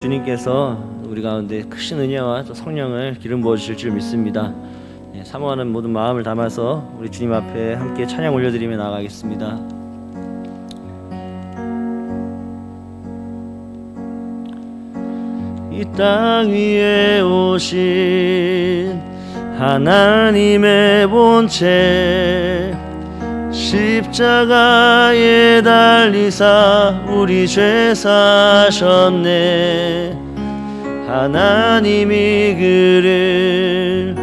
주님께서 우리 가운데 크신 은혜와 또 성령을 기름 부어 주실 줄 믿습니다. 사모하는 모든 마음을 담아서 우리 주님 앞에 함께 찬양 올려드리며 나아가겠습니다. 이 땅 위에 오신 하나님의 본체, 십자가에 달리사 우리 죄 사셨네. 하나님이 그를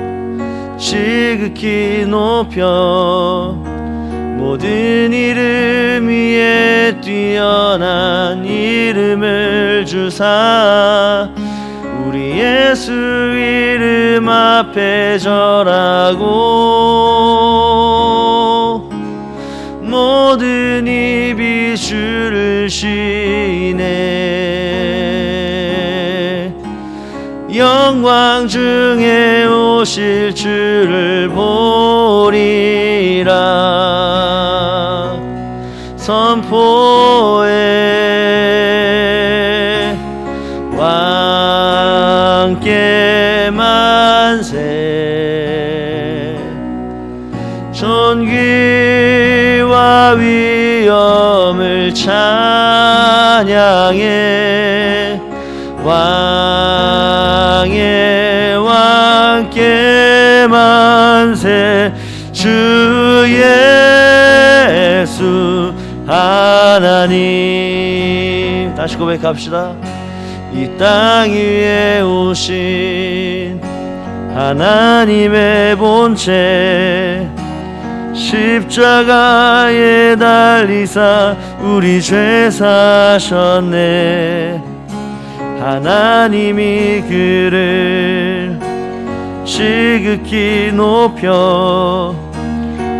지극히 높여 모든 이름 위에 뛰어난 이름을 주사 우리 예수 이름 앞에 절하고 모든 입이 주를 시네. 영광 중에 오실 주를 보리라. 선포해 왕께 만세. 존귀와 위엄을 찬양해. 왕의 왕께 만세. 주 예수 하나님. 다시 고백합시다. 이 땅 위에 오신 하나님의 본체, 십자가에 달리사 우리 죄 사셨네. 하나님이 그를 지극히 높여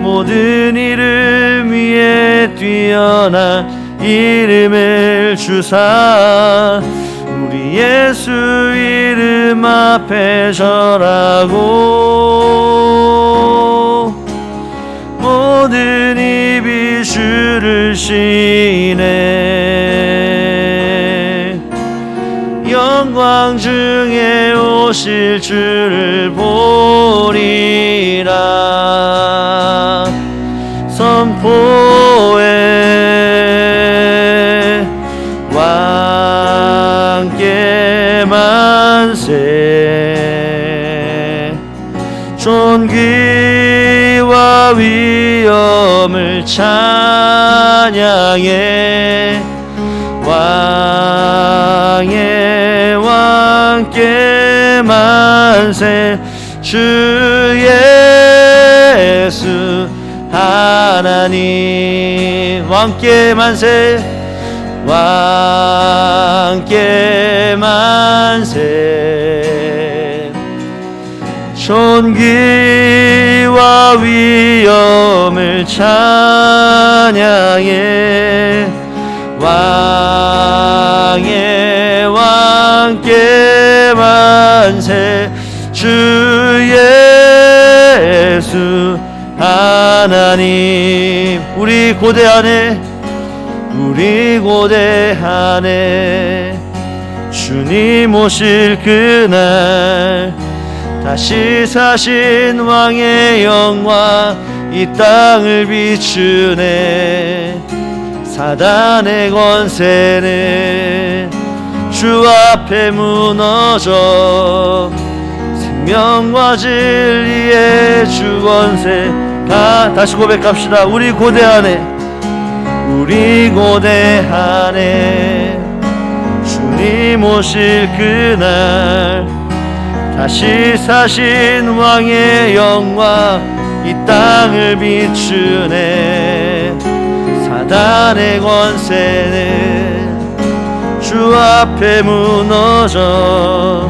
모든 이름 위에 뛰어난 이름을 주사 우리 예수 이름 앞에 절하고 모든 입이 주를 시네. 영광 중에 오실 주를 보리라. 선포해 왕께 만세. 존귀와 위엄을 찬양해. 왕의 왕께 만세. 주 예수 하나님. 왕께 만세. 왕께 만세. 존귀와 위엄을 찬양해. 왕의 왕께 만세. 주 예수 하나님. 우리 고대 안에 주님 오실 그날 다시 사신 왕의 영광 이 땅을 비추네. 사단의 권세는 주 앞에 무너져 생명과 진리의 주 권세. 다시 고백합시다. 우리 고대 안에 주님 오실 그날 다시 사신 왕의 영광 이 땅을 비추네. 사단의 권세는 주 앞에 무너져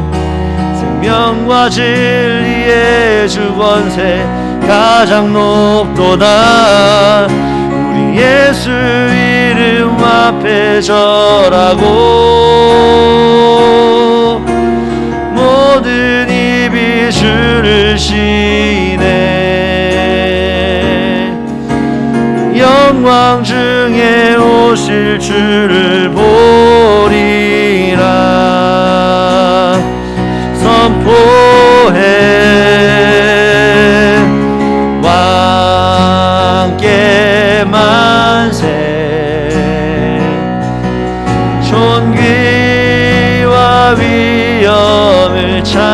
생명과 진리의 주 권세 가장 높도다. 우리 예수 이름 앞에 절하고 모든 입이 주를 시네. 영광 중에 오실 주를 보리라. 보혜 왕께 만세 존귀와 위엄을 찬양해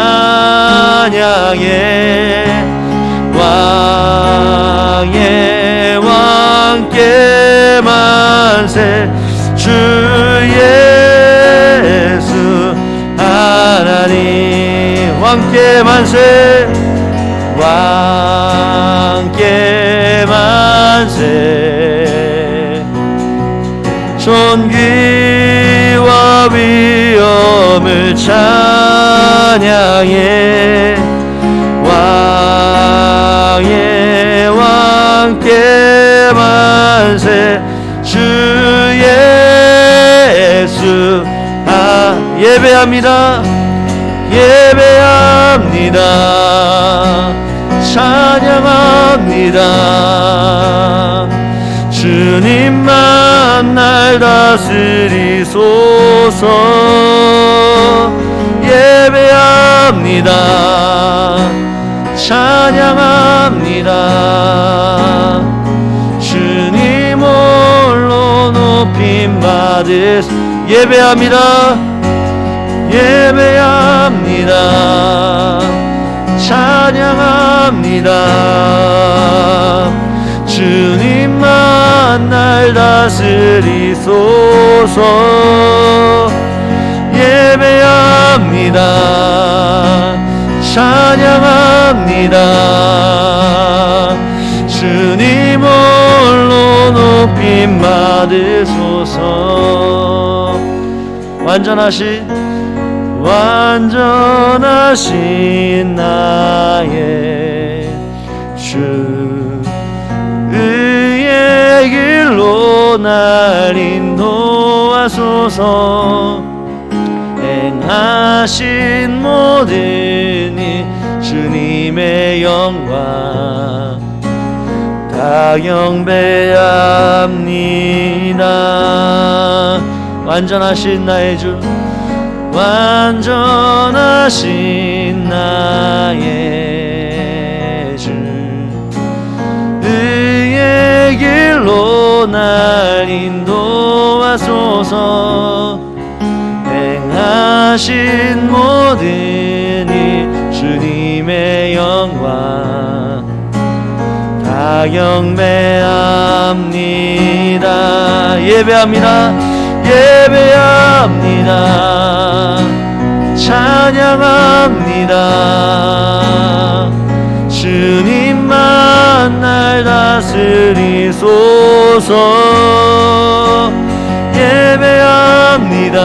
왕의 왕께 만세 주 예수 하나님 왕께 만세 왕께 만세 존귀와 위엄을 찬양해 왕의 왕께 만세 주 예수 예배합니다 예배합니다 찬양합니다 주님만 날 다스리소서 예배합니다 찬양합니다 주님 홀로 높임 받으 예배합니다 예배합니다 찬양합니다 주님만 날 다스리소서 예배합니다 찬양합니다 주님 홀로 높임 받으소서 완전하신 나의 주 의의 길로 날 인도하소서 행하신 모든 일 주님의 영광 다 경배합니다 완전하신 나의 주 완전하신 나의 주 의의 길로 날 인도하소서 행하신 모든 일 주님의 영광 다 경배합니다 예배합니다 예배합니다 찬양합니다 주님만 날 다스리소서 예배합니다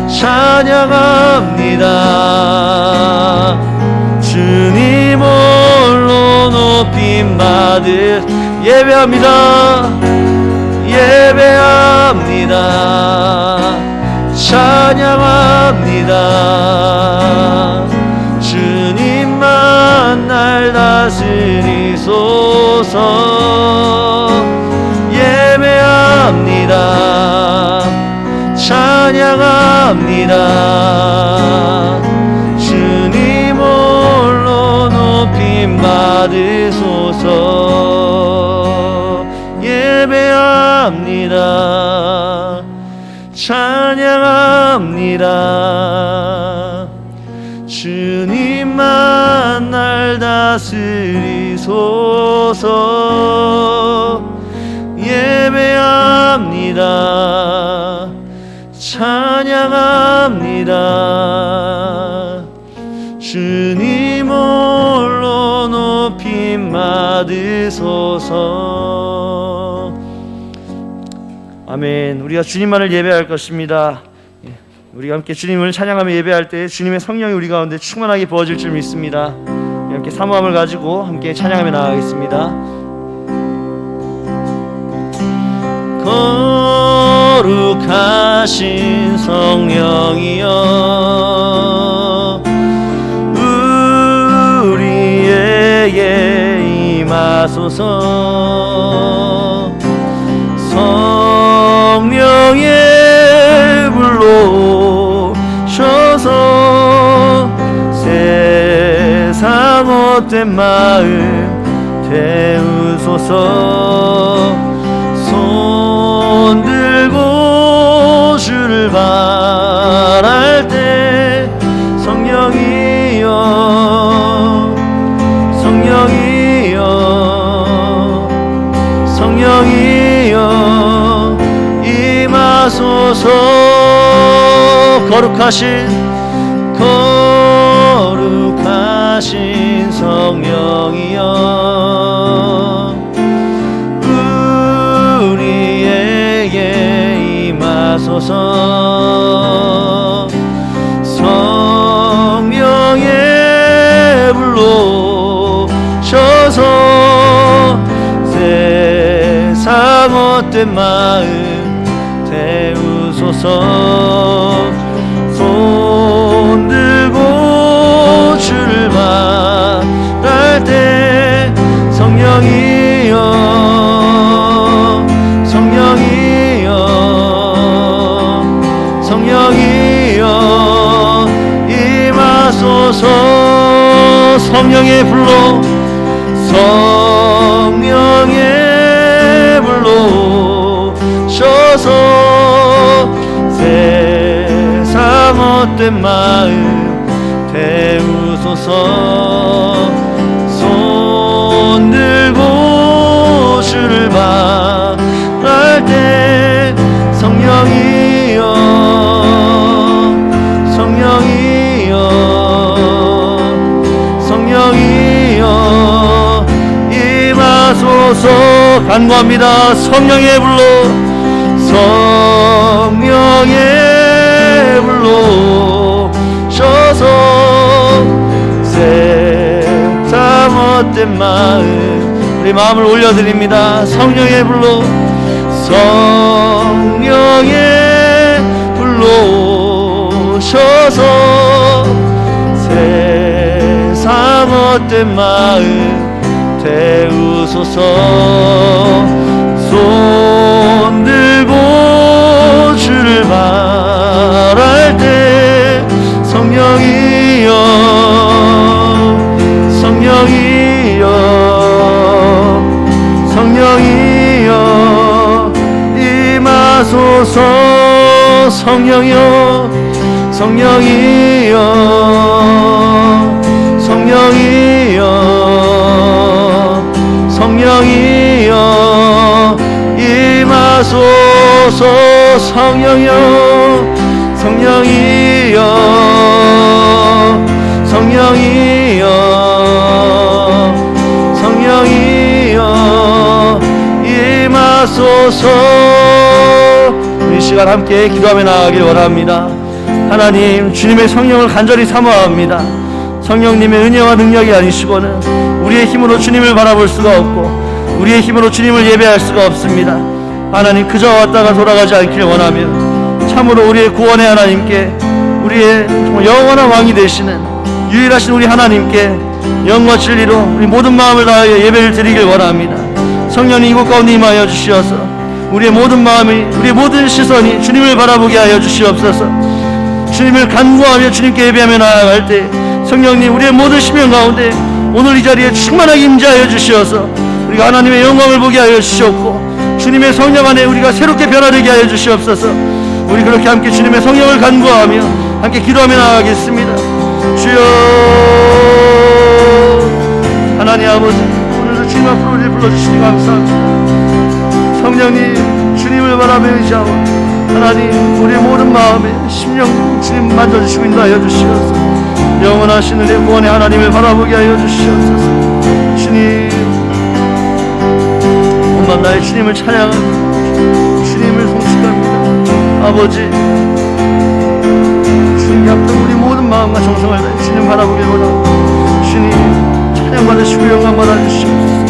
찬양합니다 주님 홀로 높임 받으 예배합니다 예배합니다 찬양합니다 주님만 날 다스리소서 예배합니다 찬양합니다 주님 홀로 높임 받으소서 예배합니다 찬양합니다 주님만 날 다스리소서 예배합니다 찬양합니다 주님 홀로 높임 받으소서 아멘. 우리가 주님만을 예배할 것입니다. 우리가 함께 주님을 찬양하며 예배할 때 주님의 성령이 우리 가운데 충만하게 부어질 줄 믿습니다. 함께 사모함을 가지고 함께 찬양하며 나아가겠습니다. 거룩하신 성령이여 우리에게 임하소서 성령의 불로 셔서 못된 마음 태우소서. 손 들고 주를 바랄 때 성령이여 성령이여 성령이여 임하소서. 거룩하신 성령이여 우리에게 임하소서. 성령의 불로 셔서 세상 못된 마음 태우소서. 손 들고 주를 바랄 때 성령이여 성령이여 성령이여 임하소서. 성령의 불로 성령의 불로 셔서 세상 못된 마음 태우소서. 손 들고 주를 바랄 때 성령이여 성령이여 성령이여 임하소서. 간구합니다. 성령의 불로 성령의 불로 셔서 세상 못된 마음 우리 마음을 올려드립니다. 성령의 불로 성령의 불로 셔서 세상 못된 마음 태우소서. 손 들고 주를 바랄 때 성령이여 성령이여 성령이여 임하소서. 성령이여 성령이여 성령이여 성령이여 임하소서. 성령이여 성령이여 성령이여 성령이여 임하소서. 이 시간 함께 기도하며 나아가길 원합니다. 하나님, 주님의 성령을 간절히 사모합니다. 성령님의 은혜와 능력이 아니시고는 우리의 힘으로 주님을 바라볼 수가 없고 우리의 힘으로 주님을 예배할 수가 없습니다. 하나님, 그저 왔다가 돌아가지 않길 원하며 참으로 우리의 구원의 하나님께, 우리의 영원한 왕이 되시는 유일하신 우리 하나님께 영과 진리로 우리 모든 마음을 다하여 예배를 드리길 원합니다. 성령님, 이곳 가운데 임하여 주시어서 우리의 모든 마음이, 우리의 모든 시선이 주님을 바라보게 하여 주시옵소서. 주님을 간구하며 주님께 예배하며 나아갈 때 성령님, 우리의 모든 심령 가운데 오늘 이 자리에 충만하게 임재하여 주시어서 우리가 하나님의 영광을 보게 하여 주시옵고 주님의 성령 안에 우리가 새롭게 변화되게 하여 주시옵소서. 우리 그렇게 함께 주님의 성령을 간구하며 함께 기도하며 나아가겠습니다. 주여, 하나님 아버지, 오늘도 주님 앞으로 우리를 불러주시니 감사합니다. 성령님, 주님을 바라며 의지하고 하나님, 우리의 모든 마음에 심령 주님 만져주시고 인도하여 주시옵소서. 영원하신 우리의 구원의 하나님을 바라보게 하여 주시옵소서. 주님, 온맘 나의 주님을 찬양하고 주님을 송축합니다. 아버지, 주님께 앞둔 우리 모든 마음과 정성을 다해 주님 바라보길 원하고 주님 찬양받으시고 영광 받아주시옵소서.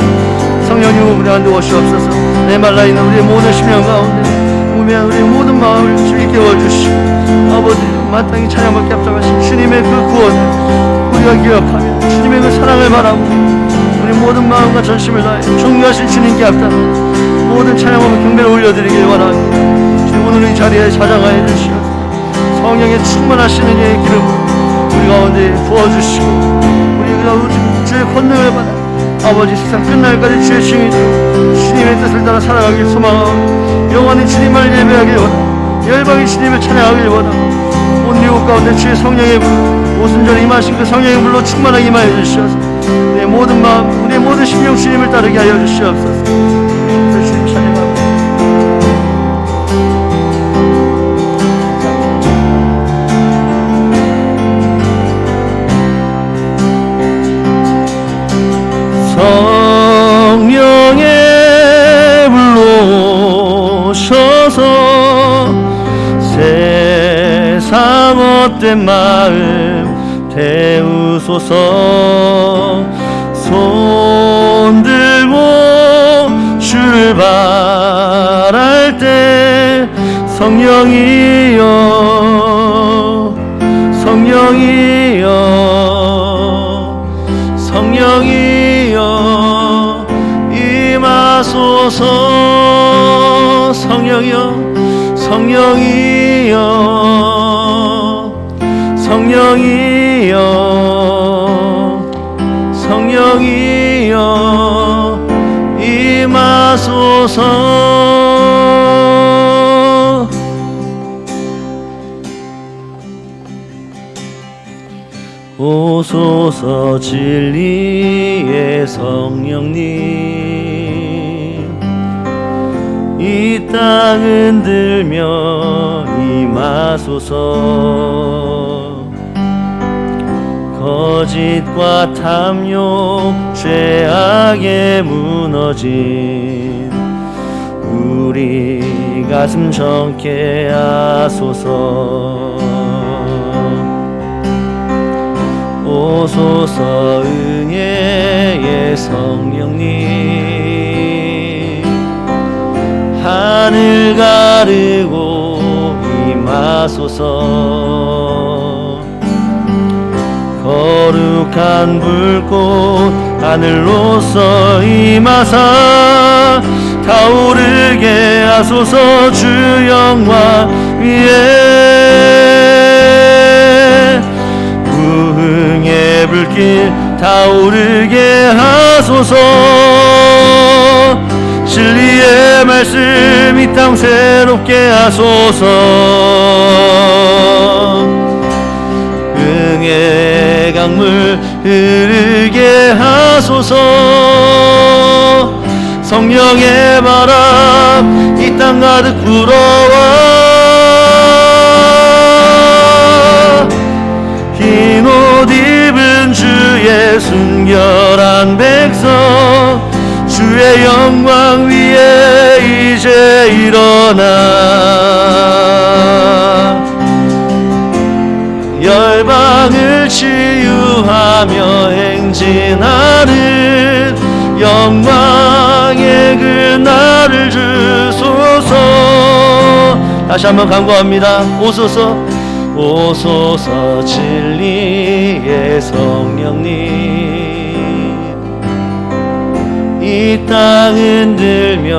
성령님, 우리 가운데 오시옵소서. 메말라있는 우리의 모든 심령 가운데 우매한 우리의 모든 마음을 주님 깨워주시고 아버지, 마땅히 찬양받게 앞장하신 주님의 그 구원을 우리가 기억하며 주님의 그 사랑을 바라고 우리 모든 마음과 전심을 다해 존귀하신 주님께 앞당하 모든 찬양과 경배를 올려드리길 원합니다. 주님, 오늘 이 자리에 찾아가야 주시옵소서. 성령의 충만하시는 이의 기름을 우리 가운데 부어주시고 우리 그 우리가 주의 권능을 받아 아버지 세상 끝날까지 주의 증인이 되고 주님의 뜻을 따라 살아가길 소망하고 영원히 주님을 예배하길 원하고 열방이 주님을 찬양하길 원하고 온 미국 가운데 주의 성령의 불 오순절에 임하신 그 성령의 불로 충만하게 임하여 주시옵소서. 우리의 모든 마음 우리의 모든 심령 주님을 따르게 하여 주시옵소서. 주님 찬양합니다. 성령의 불로 오셔서 세상 헛된 마음 태우소서. 손 들고 출발할 때 성령이여 성령이여 성령이여 임하소서. 성령이여 성령이여 성령이여 성령이여 임하소서. 오소서 진리의 성령님 이 땅 흔들며 임하소서. 거짓과 탐욕 죄악에 무너진 우리 가슴 정케 하소서. 오소서 은혜의 성령님 하늘 가르고 임하소서. 거룩한 불꽃 하늘로서 임하사 타오르게 하소서. 주 영광 위에 부흥의 불길 타오르게 하소서. 진리의 말씀 이 땅 새롭게 하소서. 은혜의 강물 흐르게 하소서. 성령의 바람 이 땅 가득 불어와 흰 옷 입은 주의 순결한 백성 주의 영광 위에 이제 일어나 열방을 치유하며 행진하는 영광의 그 날을 주소서. 다시 한번 간구합니다. 오소서 오소서 진리의 성령님 이 땅 흔들며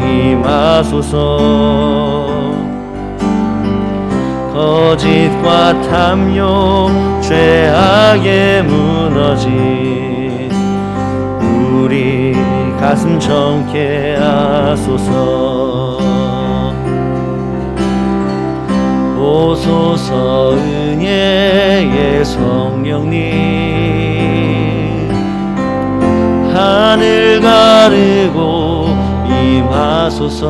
임하소서. 거짓과 탐욕 죄악에 무너진 우리 가슴 정케 하소서. 오소서 은혜의 성령님 하늘 가르고 임하소서.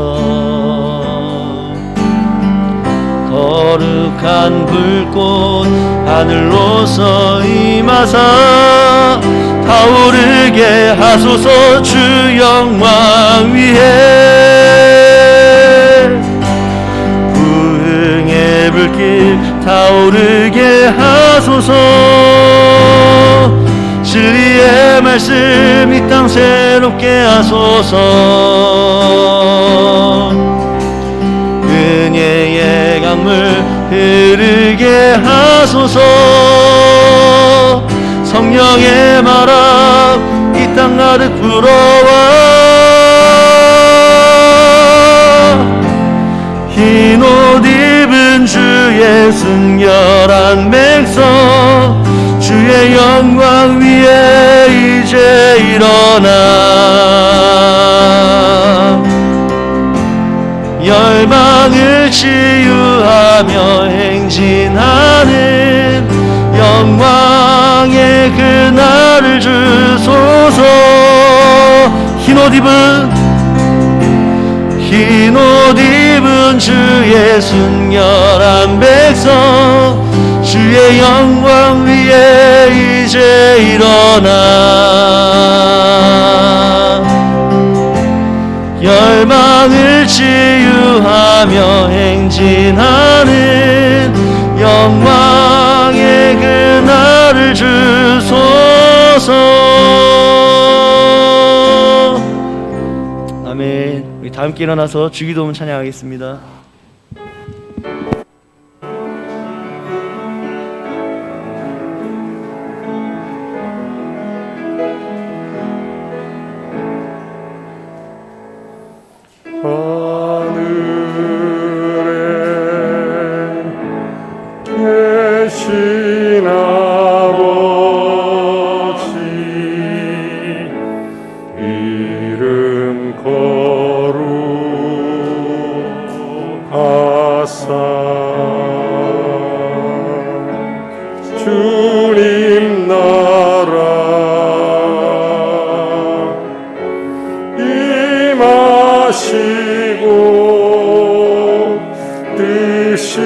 거룩한 불꽃 하늘로서 임하사 타오르게 하소서. 주 영광 위에 부흥의 불길 타오르게 하소서. 진리의 말씀 이 땅 새롭게 하소서. 은혜의 강물 흐르게 하소서. 성령의 바람 이 땅 가득 불어와 흰 옷 입은 주의 순결한 백성 주의 영광 위에 일어나 열방을 치유하며 행진하는 영광의 그날을 주소서. 흰 옷 입은 주의 순결한 백성, 주의 영광 위에 이제 일어나 열방을 치유하며 행진하는 영광의 그날을 주소서. 아멘. 우리 다 함께 일어나서 주기도문 찬양하겠습니다. 주님 나라 임하시고 뜻이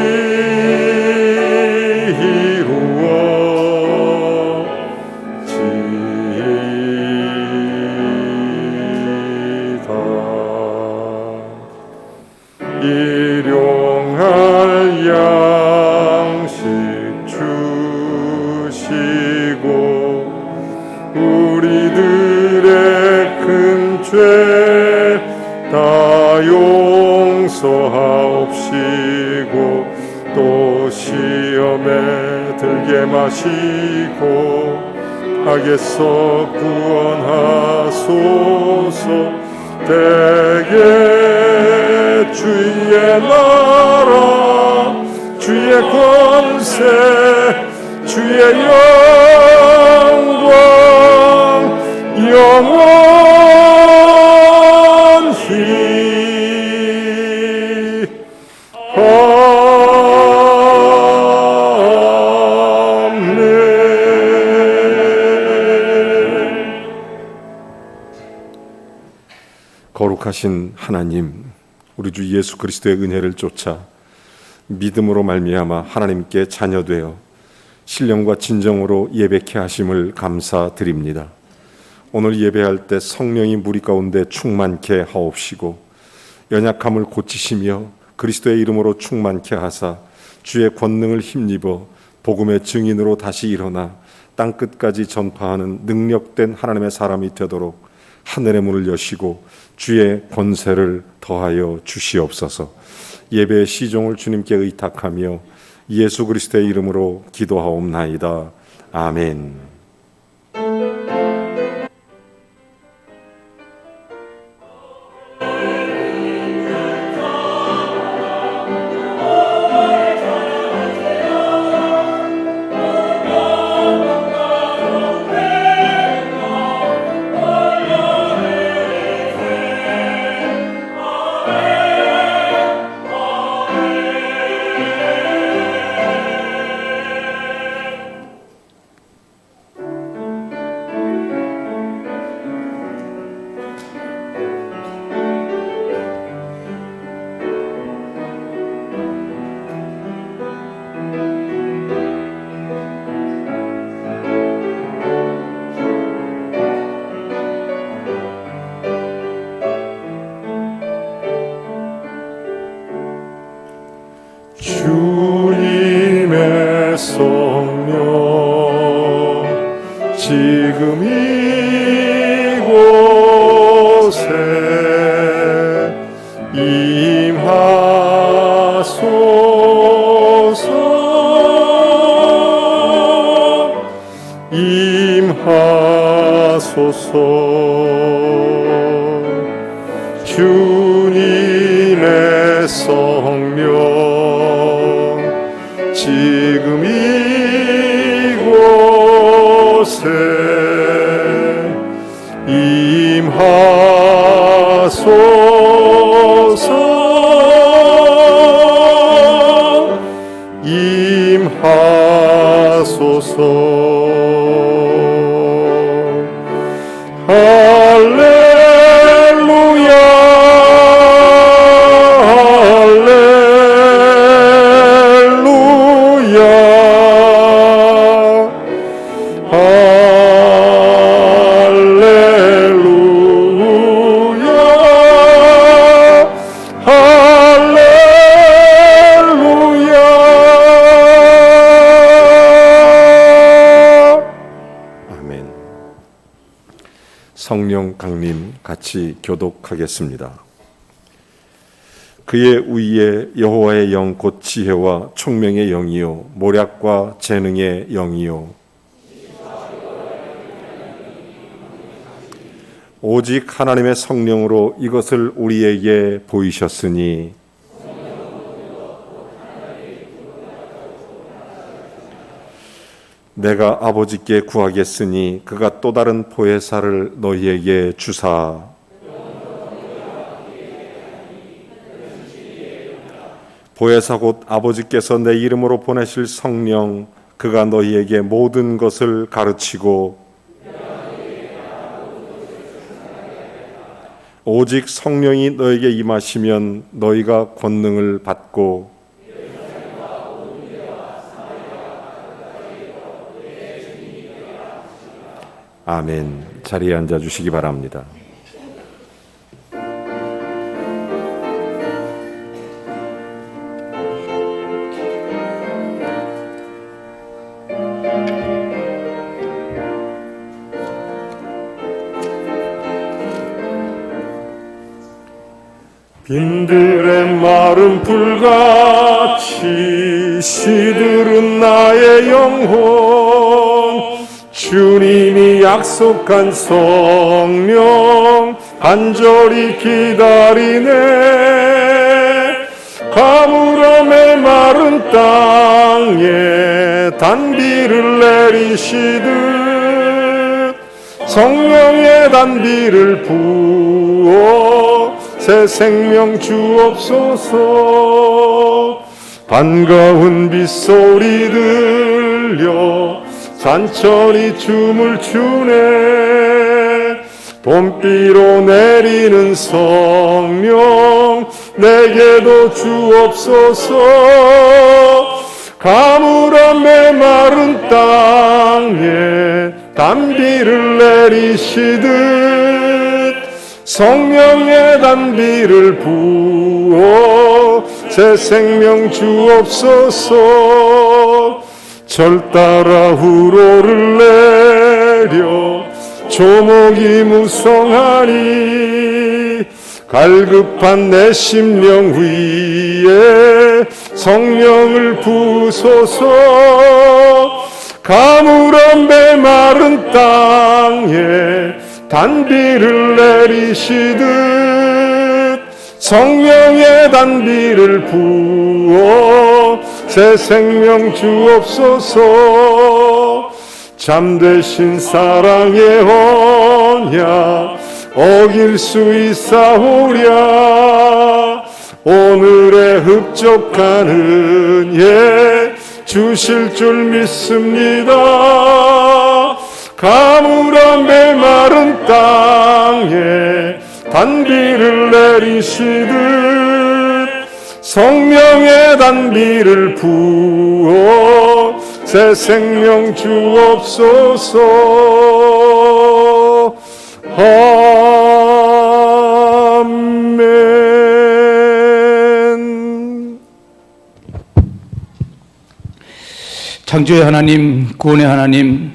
이루어지이다. 일용할 양식 주시고 우리들의 큰 죄 다 용서하옵시고 또 시험에 들게 마시고 악에서 구원하소서. 대개 주의 나라 주의 권세 주의 영광 영원히 거룩하신 하나님, 우리 주 예수 그리스도의 은혜를 쫓아 믿음으로 말미암아 하나님께 자녀되어 신령과 진정으로 예배케 하심을 감사드립니다. 오늘 예배할 때 성령이 무리 가운데 충만케 하옵시고 연약함을 고치시며 그리스도의 이름으로 충만케 하사 주의 권능을 힘입어 복음의 증인으로 다시 일어나 땅끝까지 전파하는 능력된 하나님의 사람이 되도록 하늘의 문을 여시고 주의 권세를 더하여 주시옵소서. 예배의 시종을 주님께 의탁하며 예수 그리스도의 이름으로 기도하옵나이다. 아멘. 주님의 성령 지금 이곳에 임하소서. 주님의 성령 지금 이곳에 임하소서. 할렐루야 성령 강림 같이 교독하겠습니다. 그의 우위에 여호와의 영 곧 지혜와 총명의 영이요 모략과 재능의 영이요 오직 하나님의 성령으로 이것을 우리에게 보이셨으니 내가 아버지께 구하겠으니 그가 또 다른 보혜사를 너희에게 주사 보혜사 곧 아버지께서 내 이름으로 보내실 성령 그가 너희에게 모든 것을 가르치고 오직 성령이 너에게 임하시면 너희가 권능을 받고 아멘. 자리에 앉아 주시기 바랍니다. 빈들의 마른 불같이 시들은 나의 영혼 주님이 약속한 성령 간절히 기다리네 가물함의 마른 땅에 단비를 내리시듯 성령의 단비를 부어 새 생명 주옵소서 반가운 빗소리 들려 산천이 춤을 추네 봄비로 내리는 성령 내게도 주옵소서 가물함의 마른 땅에 단비를 내리시듯 성령의 단비를 부어 새 생명 주옵소서 철따라 우로를 내려 조목이 무성하니 갈급한 내 심령 위에 성령을 부소서 가물함의 마른 땅에 단비를 내리시듯 성령의 단비를 부어 새 생명 주옵소서 잠되신 사랑의 언약 어길 수 있사오랴 오늘의 흡족한 은혜 주실 줄 믿습니다 가물함의 마른 땅에 단비를 내리시듯 성령의 단비를 부어 새 생명 주옵소서 아멘. 창조의 하나님, 구원의 하나님,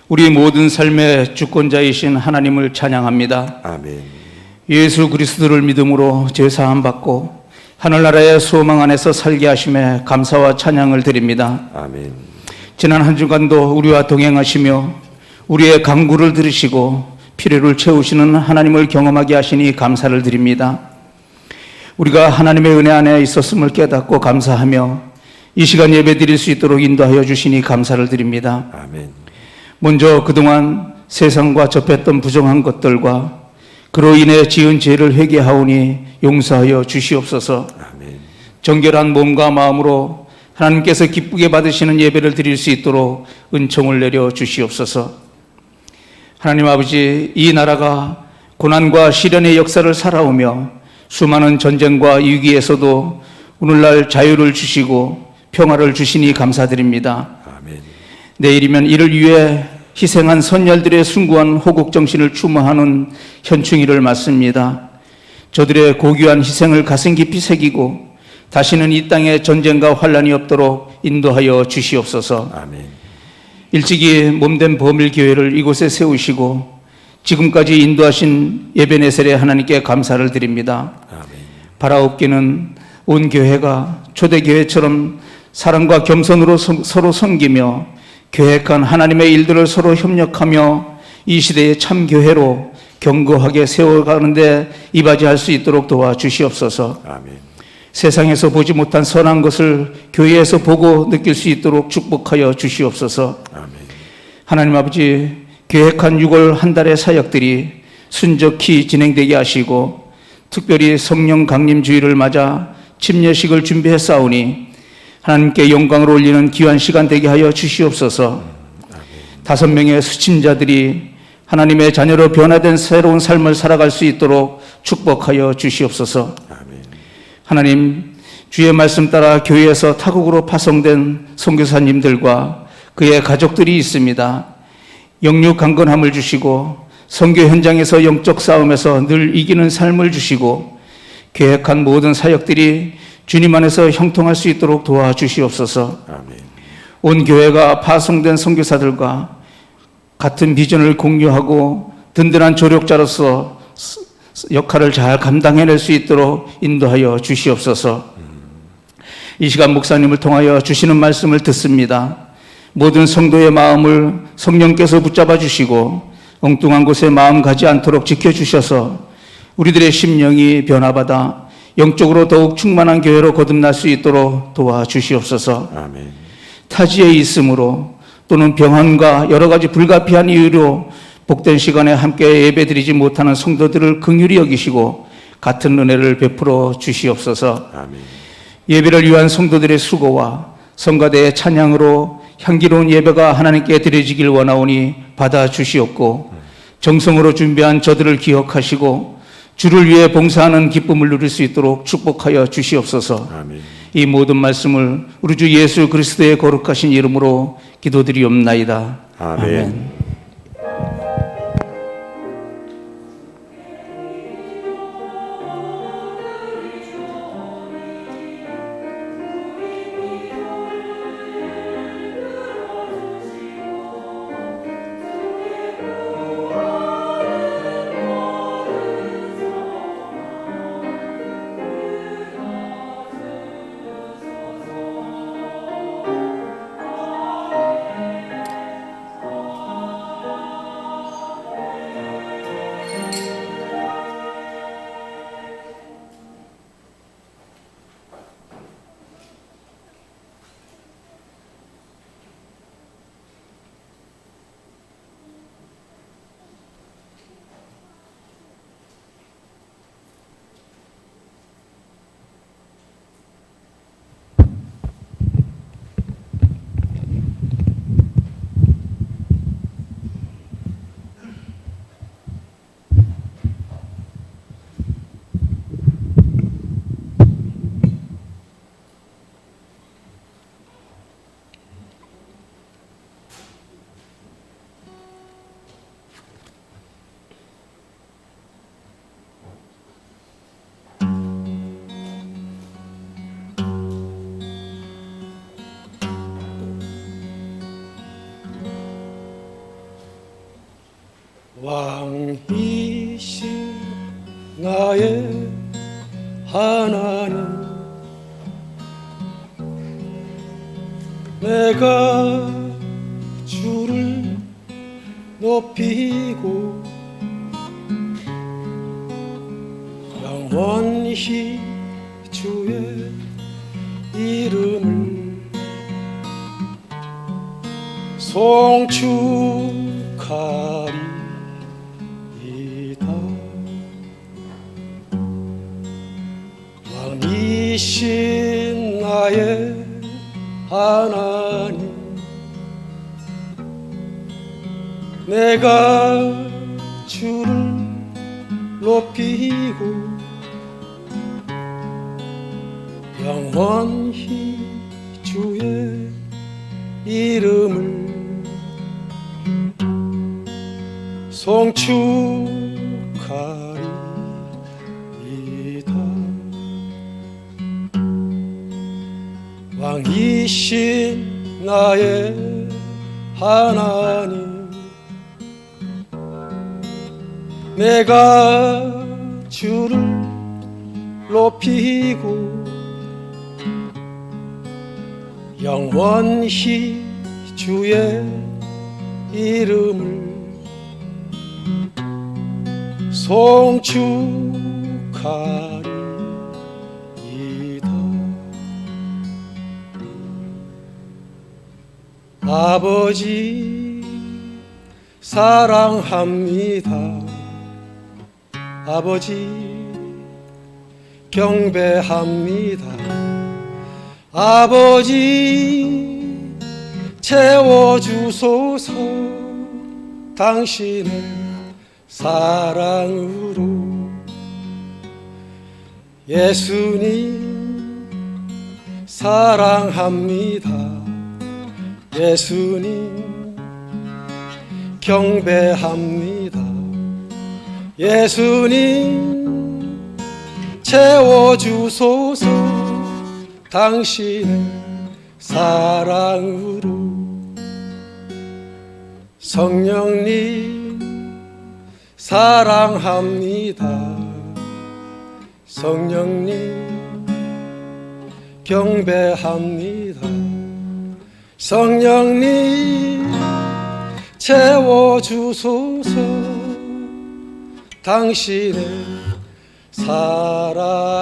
우리 모든 삶의 주권자이신 하나님을 찬양합니다. 아멘. 예수 그리스도를 믿음으로 죄사함 받고 하늘나라의 소망 안에서 살게 하심에 감사와 찬양을 드립니다. 아멘. 지난 한 주간도 우리와 동행하시며 우리의 간구를 들으시고 필요를 채우시는 하나님을 경험하게 하시니 감사를 드립니다. 우리가 하나님의 은혜 안에 있었음을 깨닫고 감사하며 이 시간 예배 드릴 수 있도록 인도하여 주시니 감사를 드립니다. 아멘. 먼저 그동안 세상과 접했던 부정한 것들과 그로 인해 지은 죄를 회개하오니 용서하여 주시옵소서. 아멘. 정결한 몸과 마음으로 하나님께서 기쁘게 받으시는 예배를 드릴 수 있도록 은총을 내려 주시옵소서. 하나님 아버지, 이 나라가 고난과 시련의 역사를 살아오며 수많은 전쟁과 위기에서도 오늘날 자유를 주시고 평화를 주시니 감사드립니다. 아멘. 내일이면 이를 위해 희생한 선열들의 숭고한 호국 정신을 추모하는 현충일을 맞습니다. 저들의 고귀한 희생을 가슴 깊이 새기고 다시는 이 땅에 전쟁과 환란이 없도록 인도하여 주시옵소서. 아멘. 일찍이 몸된 범일교회를 이곳에 세우시고 지금까지 인도하신 예배네셀의 하나님께 감사를 드립니다. 아멘. 바라옵기는 온 교회가 초대교회처럼 사랑과 겸손으로 서로 섬기며 계획한 하나님의 일들을 서로 협력하며 이 시대의 참교회로 견고하게 세워가는데 이바지할 수 있도록 도와주시옵소서. 아멘. 세상에서 보지 못한 선한 것을 교회에서 보고 느낄 수 있도록 축복하여 주시옵소서. 아멘. 하나님 아버지, 계획한 6월 한 달의 사역들이 순적히 진행되게 하시고 특별히 성령 강림 주일을 맞아 침례식을 준비해 싸우니 하나님께 영광을 올리는 귀한 시간 되게 하여 주시옵소서. 5명의 수친자들이 하나님의 자녀로 변화된 새로운 삶을 살아갈 수 있도록 축복하여 주시옵소서. 아멘. 하나님, 주의 말씀 따라 교회에서 타국으로 파송된 선교사님들과 그의 가족들이 있습니다. 영육 강건함을 주시고 선교 현장에서 영적 싸움에서 늘 이기는 삶을 주시고 계획한 모든 사역들이 주님 안에서 형통할 수 있도록 도와주시옵소서. 아멘. 온 교회가 파송된 선교사들과 같은 비전을 공유하고 든든한 조력자로서 역할을 잘 감당해낼 수 있도록 인도하여 주시옵소서. 이 시간 목사님을 통하여 주시는 말씀을 듣습니다. 모든 성도의 마음을 성령께서 붙잡아 주시고 엉뚱한 곳에 마음 가지 않도록 지켜주셔서 우리들의 심령이 변화받아 영적으로 더욱 충만한 교회로 거듭날 수 있도록 도와주시옵소서. 아멘. 타지에 있으므로 또는 병환과 여러 가지 불가피한 이유로 복된 시간에 함께 예배드리지 못하는 성도들을 긍휼히 여기시고 같은 은혜를 베풀어 주시옵소서. 아멘. 예배를 위한 성도들의 수고와 성가대의 찬양으로 향기로운 예배가 하나님께 드려지길 원하오니 받아주시옵고 정성으로 준비한 저들을 기억하시고 주를 위해 봉사하는 기쁨을 누릴 수 있도록 축복하여 주시옵소서. 아멘. 이 모든 말씀을 우리 주 예수 그리스도의 거룩하신 이름으로 기도드리옵나이다. 아멘. 왕이신 나의 하나님, 내가 주를 높이고 영원히 주의 이름을 송축하리. 왕이신 나의 하나님, 내가 주를 높이고 영원히 주의 이름을 송축하리이다. 왕이신 나의 하나님, 내가 주를 높이고 영원히 주의 이름을 송축하리이다. 아버지 사랑합니다. 아버지 경배합니다. 아버지 채워주소서. 당신의 사랑으로. 예수님 사랑합니다. 예수님 경배합니다. 예수님 채워주소서. 당신의 사랑으로. 성령님 사랑합니다. 성령님 경배합니다. 성령님 채워주소서. 당신의 사랑으로.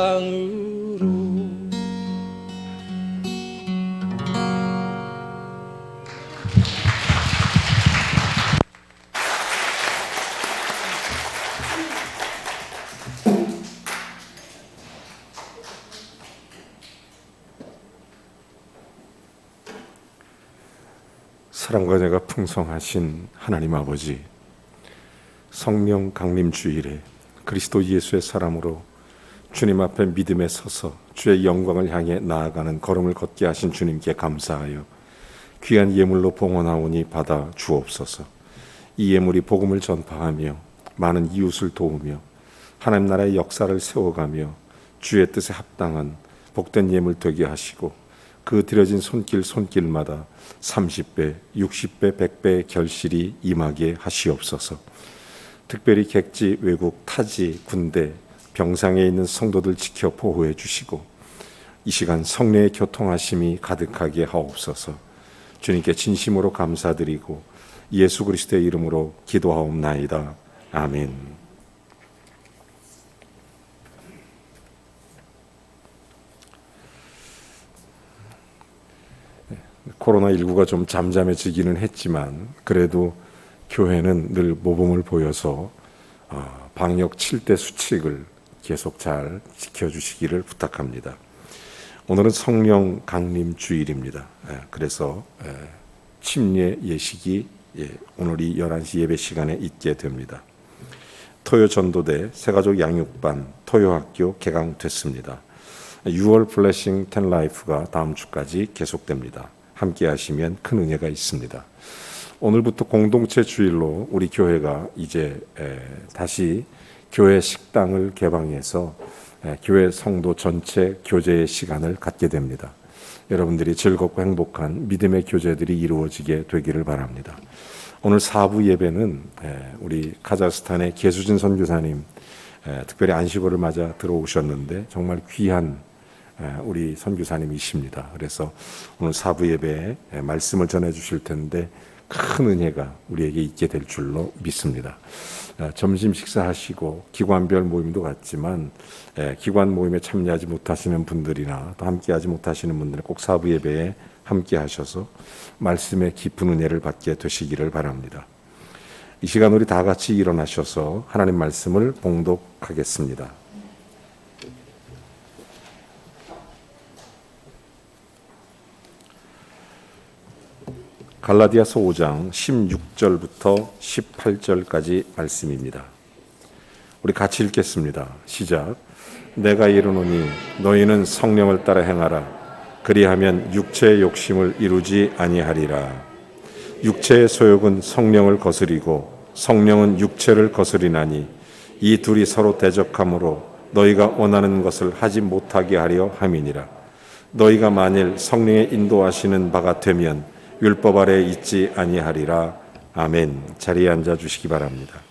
사랑과 은혜가 풍성하신 하나님 아버지, 성령 강림 주일에 그리스도 예수의 사람으로 주님 앞에 믿음에 서서 주의 영광을 향해 나아가는 걸음을 걷게 하신 주님께 감사하여 귀한 예물로 봉헌하오니 받아 주옵소서. 이 예물이 복음을 전파하며 많은 이웃을 도우며 하나님 나라의 역사를 세워가며 주의 뜻에 합당한 복된 예물 되게 하시고 그 드려진 손길마다 30배, 60배, 100배의 결실이 임하게 하시옵소서. 특별히 객지, 외국, 타지, 군대, 병상에 있는 성도들 지켜 보호해 주시고 이 시간 성령의 교통하심이 가득하게 하옵소서. 주님께 진심으로 감사드리고 예수 그리스도의 이름으로 기도하옵나이다. 아멘. 코로나19가 좀 잠잠해지기는 했지만 그래도 교회는 늘 모범을 보여서 방역 7대 수칙을 계속 잘 지켜주시기를 부탁합니다. 오늘은 성령 강림 주일입니다. 그래서 침례 예식이 오늘이 11시 예배 시간에 있게 됩니다. 토요 전도대 새가족 양육반 토요학교 개강됐습니다. 6월 블레싱 10 라이프가 다음 주까지 계속됩니다. 함께 하시면 큰 은혜가 있습니다. 오늘부터 공동체 주일로 우리 교회가 이제 다시 교회 식당을 개방해서 교회 성도 전체 교제의 시간을 갖게 됩니다. 여러분들이 즐겁고 행복한 믿음의 교제들이 이루어지게 되기를 바랍니다. 오늘 4부 예배는 우리 카자흐스탄의 계수진 선교사님 특별히 안식월을 맞아 들어오셨는데 정말 귀한 우리 선교사님이십니다. 그래서 오늘 4부 예배에 말씀을 전해 주실 텐데 큰 은혜가 우리에게 있게 될 줄로 믿습니다. 점심 식사하시고 기관별 모임도 같지만 기관 모임에 참여하지 못하시는 분들이나 또 함께하지 못하시는 분들은 꼭 4부 예배에 함께 하셔서 말씀의 깊은 은혜를 받게 되시기를 바랍니다. 이 시간 우리 다 같이 일어나셔서 하나님 말씀을 봉독하겠습니다. 갈라디아서 5장 16절부터 18절까지 말씀입니다. 우리 같이 읽겠습니다. 시작. 내가 이르노니 너희는 성령을 따라 행하라. 그리하면 육체의 욕심을 이루지 아니하리라. 육체의 소욕은 성령을 거스리고 성령은 육체를 거스리나니 이 둘이 서로 대적하므로 너희가 원하는 것을 하지 못하게 하려 함이니라. 너희가 만일 성령의 인도하시는 바가 되면 율법 아래 있지 아니하리라. 아멘. 자리에 앉아 주시기 바랍니다.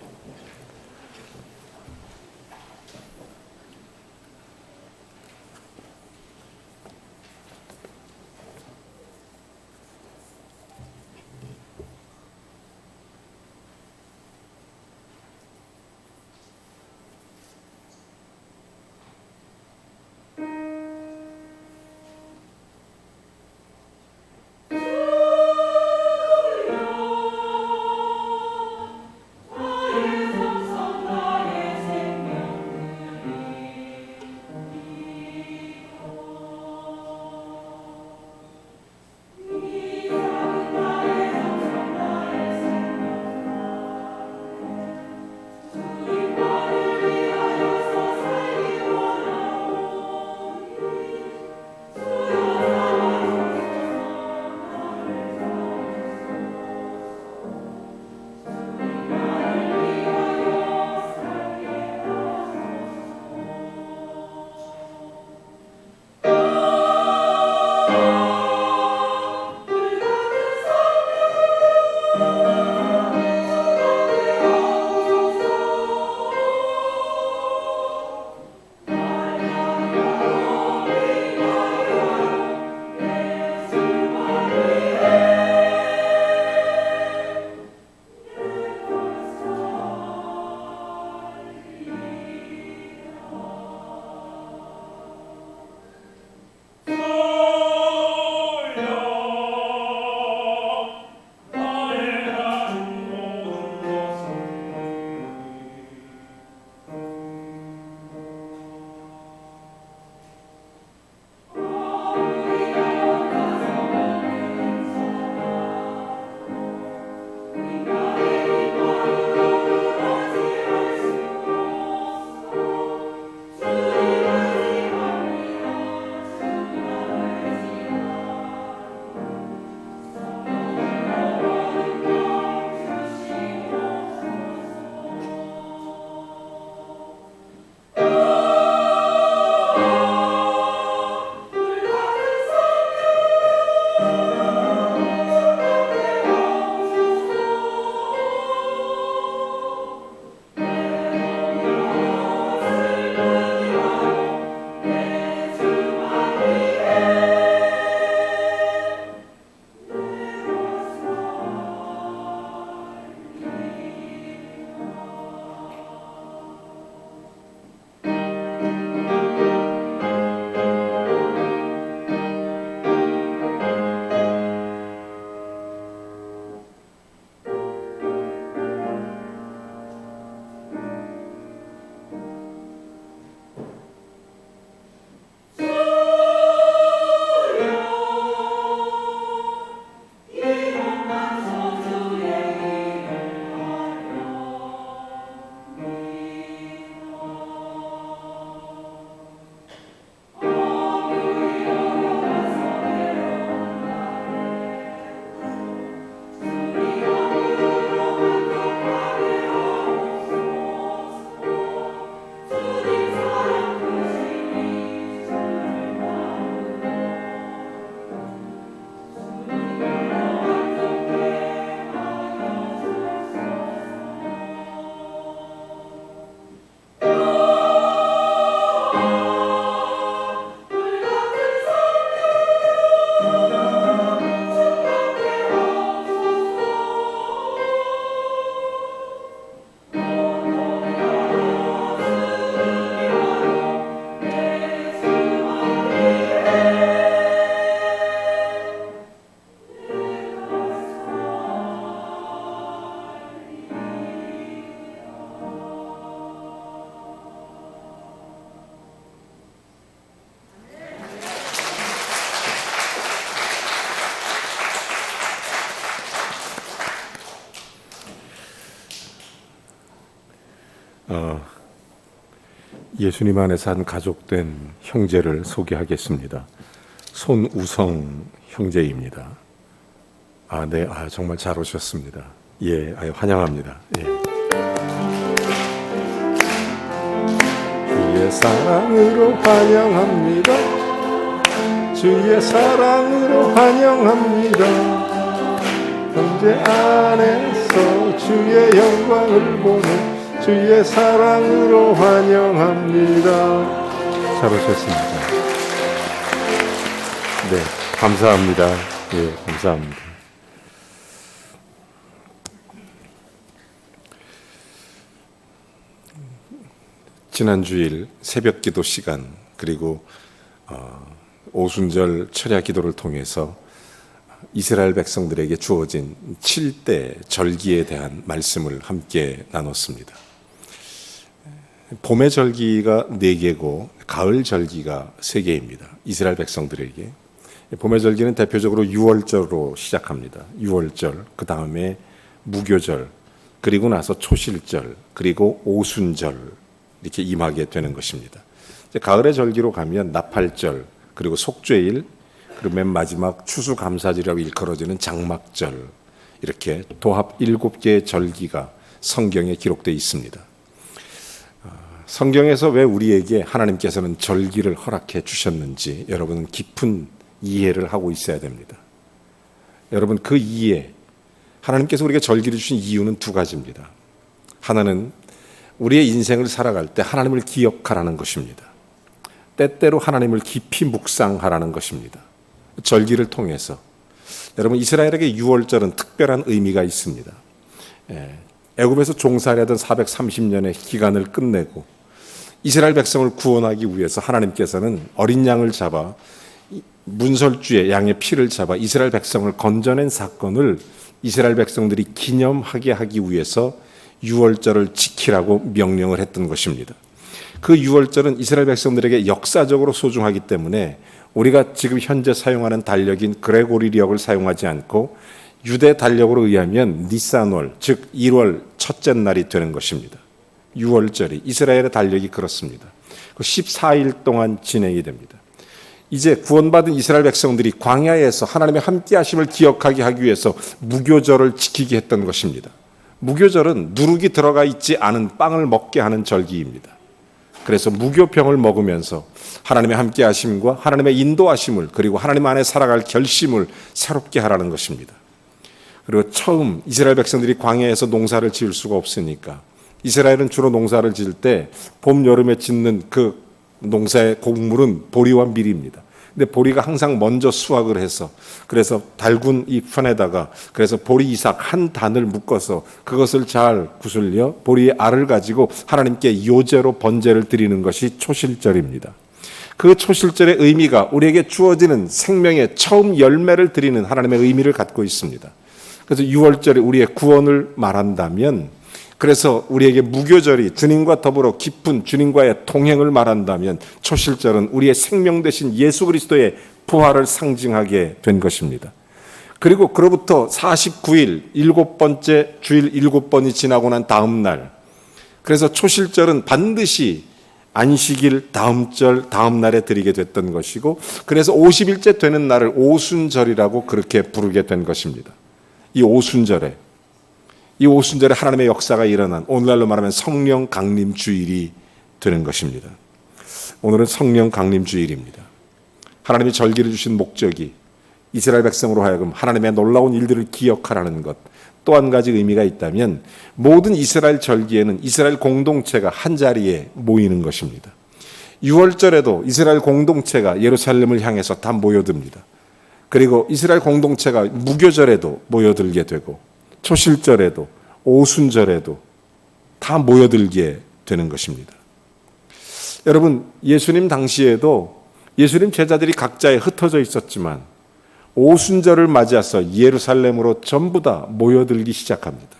예수님 안에서 한 가족된 형제를 소개하겠습니다. 손우성 형제입니다. 네, 정말 잘 오셨습니다. 예, 환영합니다. 예. 주의 사랑으로 환영합니다. 주의 사랑으로 환영합니다. 형제 안에서 주의 영광을 보는 주의 사랑으로 환영합니다. 잘 오셨습니다. 네, 감사합니다. 예, 감사합니다. 지난 주일 새벽 기도 시간 그리고 오순절 철야 기도를 통해서 이스라엘 백성들에게 주어진 7대 절기에 대한 말씀을 함께 나눴습니다. 봄의 절기가 4개고 가을 절기가 3개입니다. 이스라엘 백성들에게. 봄의 절기는 대표적으로 유월절로 시작합니다. 유월절, 그 다음에 무교절, 그리고 나서 초실절, 그리고 오순절 이렇게 임하게 되는 것입니다. 이제 가을의 절기로 가면 나팔절, 그리고 속죄일, 그리고 맨 마지막 추수감사절이라고 일컬어지는 장막절, 이렇게 도합 7개의 절기가 성경에 기록되어 있습니다. 성경에서 왜 우리에게 하나님께서는 절기를 허락해 주셨는지 여러분은 깊은 이해를 하고 있어야 됩니다. 여러분, 그 이해, 하나님께서 우리에게 절기를 주신 이유는 2가지입니다. 하나는 우리의 인생을 살아갈 때 하나님을 기억하라는 것입니다. 때때로 하나님을 깊이 묵상하라는 것입니다. 절기를 통해서 여러분, 이스라엘에게 유월절은 특별한 의미가 있습니다. 애굽에서 종살이하던 430년의 기간을 끝내고 이스라엘 백성을 구원하기 위해서 하나님께서는 어린 양을 잡아 문설주에 양의 피를 잡아 이스라엘 백성을 건져낸 사건을 이스라엘 백성들이 기념하게 하기 위해서 유월절을 지키라고 명령을 했던 것입니다. 그 유월절은 이스라엘 백성들에게 역사적으로 소중하기 때문에 우리가 지금 현재 사용하는 달력인 그레고리력을 사용하지 않고 유대 달력으로 의하면 니산월, 즉 1월 첫째 날이 되는 것입니다. 유월절이 이스라엘의 달력이 그렇습니다. 14일 동안 진행이 됩니다. 이제 구원받은 이스라엘 백성들이 광야에서 하나님의 함께하심을 기억하게 하기 위해서 무교절을 지키게 했던 것입니다. 무교절은 누룩이 들어가 있지 않은 빵을 먹게 하는 절기입니다. 그래서 무교병을 먹으면서 하나님의 함께하심과 하나님의 인도하심을, 그리고 하나님 안에 살아갈 결심을 새롭게 하라는 것입니다. 그리고 처음 이스라엘 백성들이 광야에서 농사를 지을 수가 없으니까 이스라엘은 주로 농사를 지을 때 봄, 여름에 짓는 그 농사의 곡물은 보리와 밀입니다. 근데 보리가 항상 먼저 수확을 해서, 그래서 달군 이 편에다가 그래서 보리 이삭 한 단을 묶어서 그것을 잘 구슬려 보리의 알을 가지고 하나님께 요제로 번제를 드리는 것이 초실절입니다. 그 초실절의 의미가 우리에게 주어지는 생명의 처음 열매를 드리는 하나님의 의미를 갖고 있습니다. 그래서 6월절에 우리의 구원을 말한다면, 그래서 우리에게 무교절이 주님과 더불어 깊은 주님과의 동행을 말한다면 초실절은 우리의 생명 되신 예수 그리스도의 부활을 상징하게 된 것입니다. 그리고 그로부터 49일 7번째 주일 7번이 지나고 난 다음 날, 그래서 초실절은 반드시 안식일 다음 절 다음 날에 드리게 됐던 것이고, 그래서 50일째 되는 날을 오순절이라고 그렇게 부르게 된 것입니다. 이 오순절에 하나님의 역사가 일어난, 오늘날로 말하면 성령 강림 주일이 되는 것입니다. 오늘은 성령 강림 주일입니다. 하나님이 절기를 주신 목적이 이스라엘 백성으로 하여금 하나님의 놀라운 일들을 기억하라는 것, 또 한 가지 의미가 있다면 모든 이스라엘 절기에는 이스라엘 공동체가 한자리에 모이는 것입니다. 6월절에도 이스라엘 공동체가 예루살렘을 향해서 다 모여듭니다. 그리고 이스라엘 공동체가 무교절에도 모여들게 되고 초실절에도 오순절에도 다 모여들게 되는 것입니다. 여러분, 예수님 당시에도 예수님 제자들이 각자에 흩어져 있었지만 오순절을 맞이해서 예루살렘으로 전부 다 모여들기 시작합니다.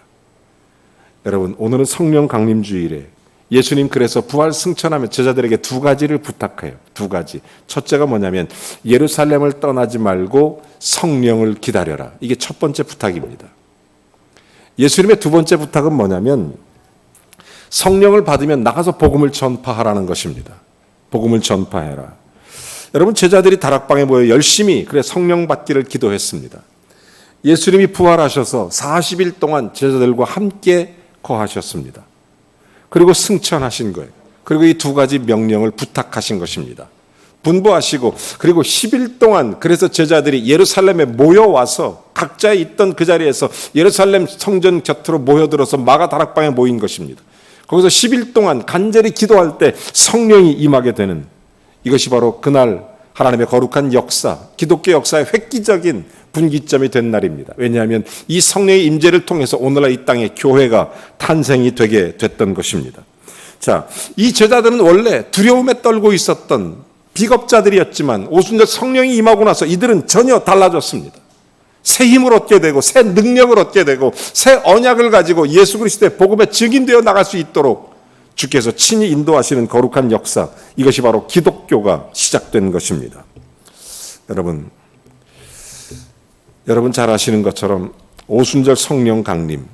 여러분, 오늘은 성령 강림 주일에 예수님 그래서 부활 승천하면 제자들에게 2가지를 부탁해요. 2가지. 첫째가 뭐냐면 예루살렘을 떠나지 말고 성령을 기다려라. 이게 첫 번째 부탁입니다. 예수님의 2번째 부탁은 뭐냐면 성령을 받으면 나가서 복음을 전파하라는 것입니다. 복음을 전파해라. 여러분, 제자들이 다락방에 모여 열심히 그래 성령 받기를 기도했습니다. 예수님이 부활하셔서 40일 동안 제자들과 함께 거하셨습니다. 그리고 승천하신 거예요. 그리고 이 두 가지 명령을 부탁하신 것입니다. 분부하시고, 그리고 10일 동안 그래서 제자들이 예루살렘에 모여와서 각자 있던 그 자리에서 예루살렘 성전 곁으로 모여들어서 마가 다락방에 모인 것입니다. 거기서 10일 동안 간절히 기도할 때 성령이 임하게 되는, 이것이 바로 그날 하나님의 거룩한 역사, 기독교 역사의 획기적인 분기점이 된 날입니다. 왜냐하면 이 성령의 임재를 통해서 오늘날 이 땅에 교회가 탄생이 되게 됐던 것입니다. 자, 이 제자들은 원래 두려움에 떨고 있었던 비겁자들이었지만 오순절 성령이 임하고 나서 이들은 전혀 달라졌습니다. 새 힘을 얻게 되고 새 능력을 얻게 되고 새 언약을 가지고 예수 그리스도의 복음에 증인되어 나갈 수 있도록 주께서 친히 인도하시는 거룩한 역사, 이것이 바로 기독교가 시작된 것입니다. 여러분 잘 아시는 것처럼 오순절 성령 강림,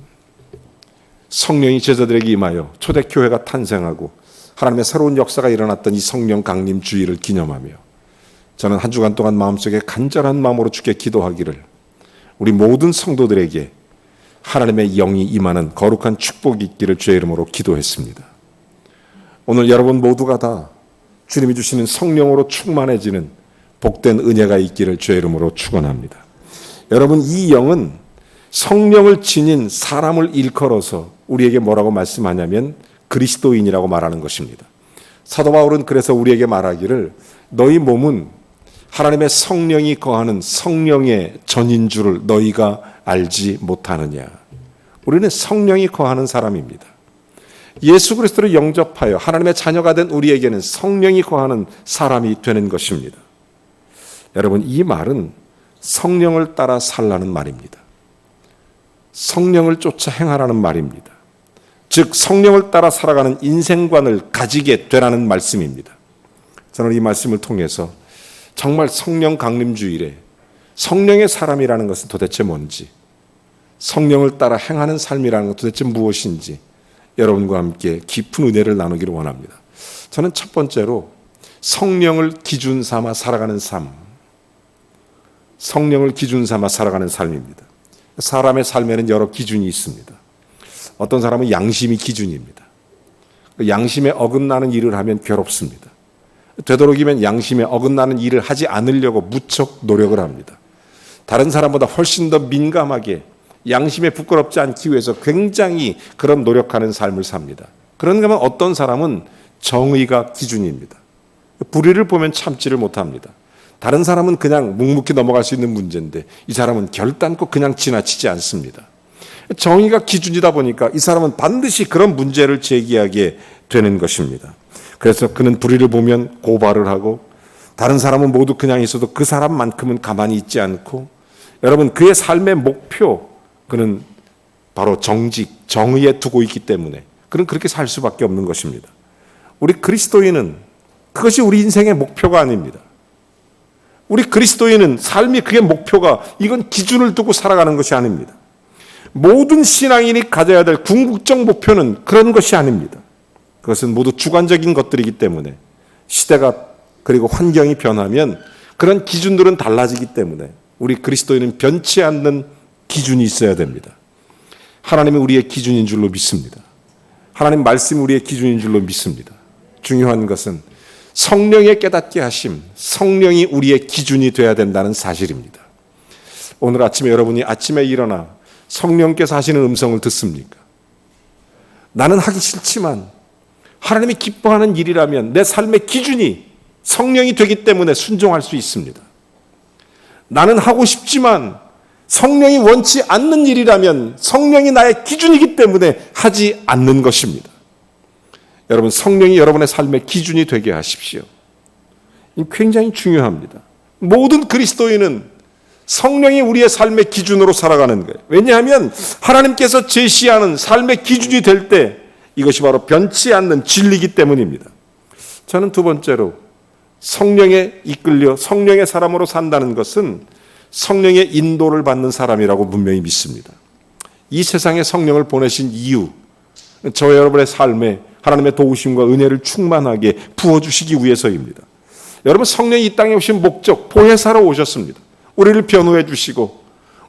성령이 제자들에게 임하여 초대교회가 탄생하고 하나님의 새로운 역사가 일어났던 이 성령 강림 주일을 기념하며 저는 한 주간 동안 마음속에 간절한 마음으로 주께 기도하기를 우리 모든 성도들에게 하나님의 영이 임하는 거룩한 축복이 있기를 주의 이름으로 기도했습니다. 오늘 여러분 모두가 다 주님이 주시는 성령으로 충만해지는 복된 은혜가 있기를 주의 이름으로 축원합니다. 여러분, 이 영은 성령을 지닌 사람을 일컬어서 우리에게 뭐라고 말씀하냐면 그리스도인이라고 말하는 것입니다. 사도 바울은 그래서 우리에게 말하기를 너희 몸은 하나님의 성령이 거하는 성령의 전인 줄을 너희가 알지 못하느냐. 우리는 성령이 거하는 사람입니다. 예수 그리스도를 영접하여 하나님의 자녀가 된 우리에게는 성령이 거하는 사람이 되는 것입니다. 여러분, 이 말은 성령을 따라 살라는 말입니다. 성령을 쫓아 행하라는 말입니다. 즉 성령을 따라 살아가는 인생관을 가지게 되라는 말씀입니다. 저는 이 말씀을 통해서 정말 성령 강림주일에 성령의 사람이라는 것은 도대체 뭔지, 성령을 따라 행하는 삶이라는 것은 도대체 무엇인지 여러분과 함께 깊은 은혜를 나누기를 원합니다. 저는 첫 번째로 성령을 기준 삼아 살아가는 삶, 성령을 기준 삼아 살아가는 삶입니다. 사람의 삶에는 여러 기준이 있습니다. 어떤 사람은 양심이 기준입니다. 양심에 어긋나는 일을 하면 괴롭습니다. 되도록이면 양심에 어긋나는 일을 하지 않으려고 무척 노력을 합니다. 다른 사람보다 훨씬 더 민감하게 양심에 부끄럽지 않기 위해서 굉장히 그런 노력하는 삶을 삽니다. 그런가 하면 어떤 사람은 정의가 기준입니다. 불의를 보면 참지를 못합니다. 다른 사람은 그냥 묵묵히 넘어갈 수 있는 문제인데 이 사람은 결단코 그냥 지나치지 않습니다. 정의가 기준이다 보니까 이 사람은 반드시 그런 문제를 제기하게 되는 것입니다. 그래서 그는 불의를 보면 고발을 하고 다른 사람은 모두 그냥 있어도 그 사람만큼은 가만히 있지 않고, 여러분 그의 삶의 목표, 그는 바로 정직, 정의에 두고 있기 때문에 그는 그렇게 살 수밖에 없는 것입니다. 우리 그리스도인은 그것이 우리 인생의 목표가 아닙니다. 우리 그리스도인은 삶이 그의 목표가, 이건 기준을 두고 살아가는 것이 아닙니다. 모든 신앙인이 가져야 될 궁극적 목표는 그런 것이 아닙니다. 그것은 모두 주관적인 것들이기 때문에 시대가 그리고 환경이 변하면 그런 기준들은 달라지기 때문에 우리 그리스도인은 변치 않는 기준이 있어야 됩니다. 하나님이 우리의 기준인 줄로 믿습니다. 하나님 말씀이 우리의 기준인 줄로 믿습니다. 중요한 것은 성령의 깨닫게 하심, 성령이 우리의 기준이 되어야 된다는 사실입니다. 오늘 아침에 여러분이 아침에 일어나 성령께서 하시는 음성을 듣습니까? 나는 하기 싫지만 하나님이 기뻐하는 일이라면 내 삶의 기준이 성령이 되기 때문에 순종할 수 있습니다. 나는 하고 싶지만 성령이 원치 않는 일이라면 성령이 나의 기준이기 때문에 하지 않는 것입니다. 여러분, 성령이 여러분의 삶의 기준이 되게 하십시오. 굉장히 중요합니다. 모든 그리스도인은 성령이 우리의 삶의 기준으로 살아가는 거예요. 왜냐하면 하나님께서 제시하는 삶의 기준이 될 때 이것이 바로 변치 않는 진리이기 때문입니다. 저는 두 번째로 성령에 이끌려 성령의 사람으로 산다는 것은 성령의 인도를 받는 사람이라고 분명히 믿습니다. 이 세상에 성령을 보내신 이유, 저와 여러분의 삶에 하나님의 도우심과 은혜를 충만하게 부어주시기 위해서입니다. 여러분, 성령이 이 땅에 오신 목적, 보혜사로 오셨습니다. 우리를 변호해 주시고,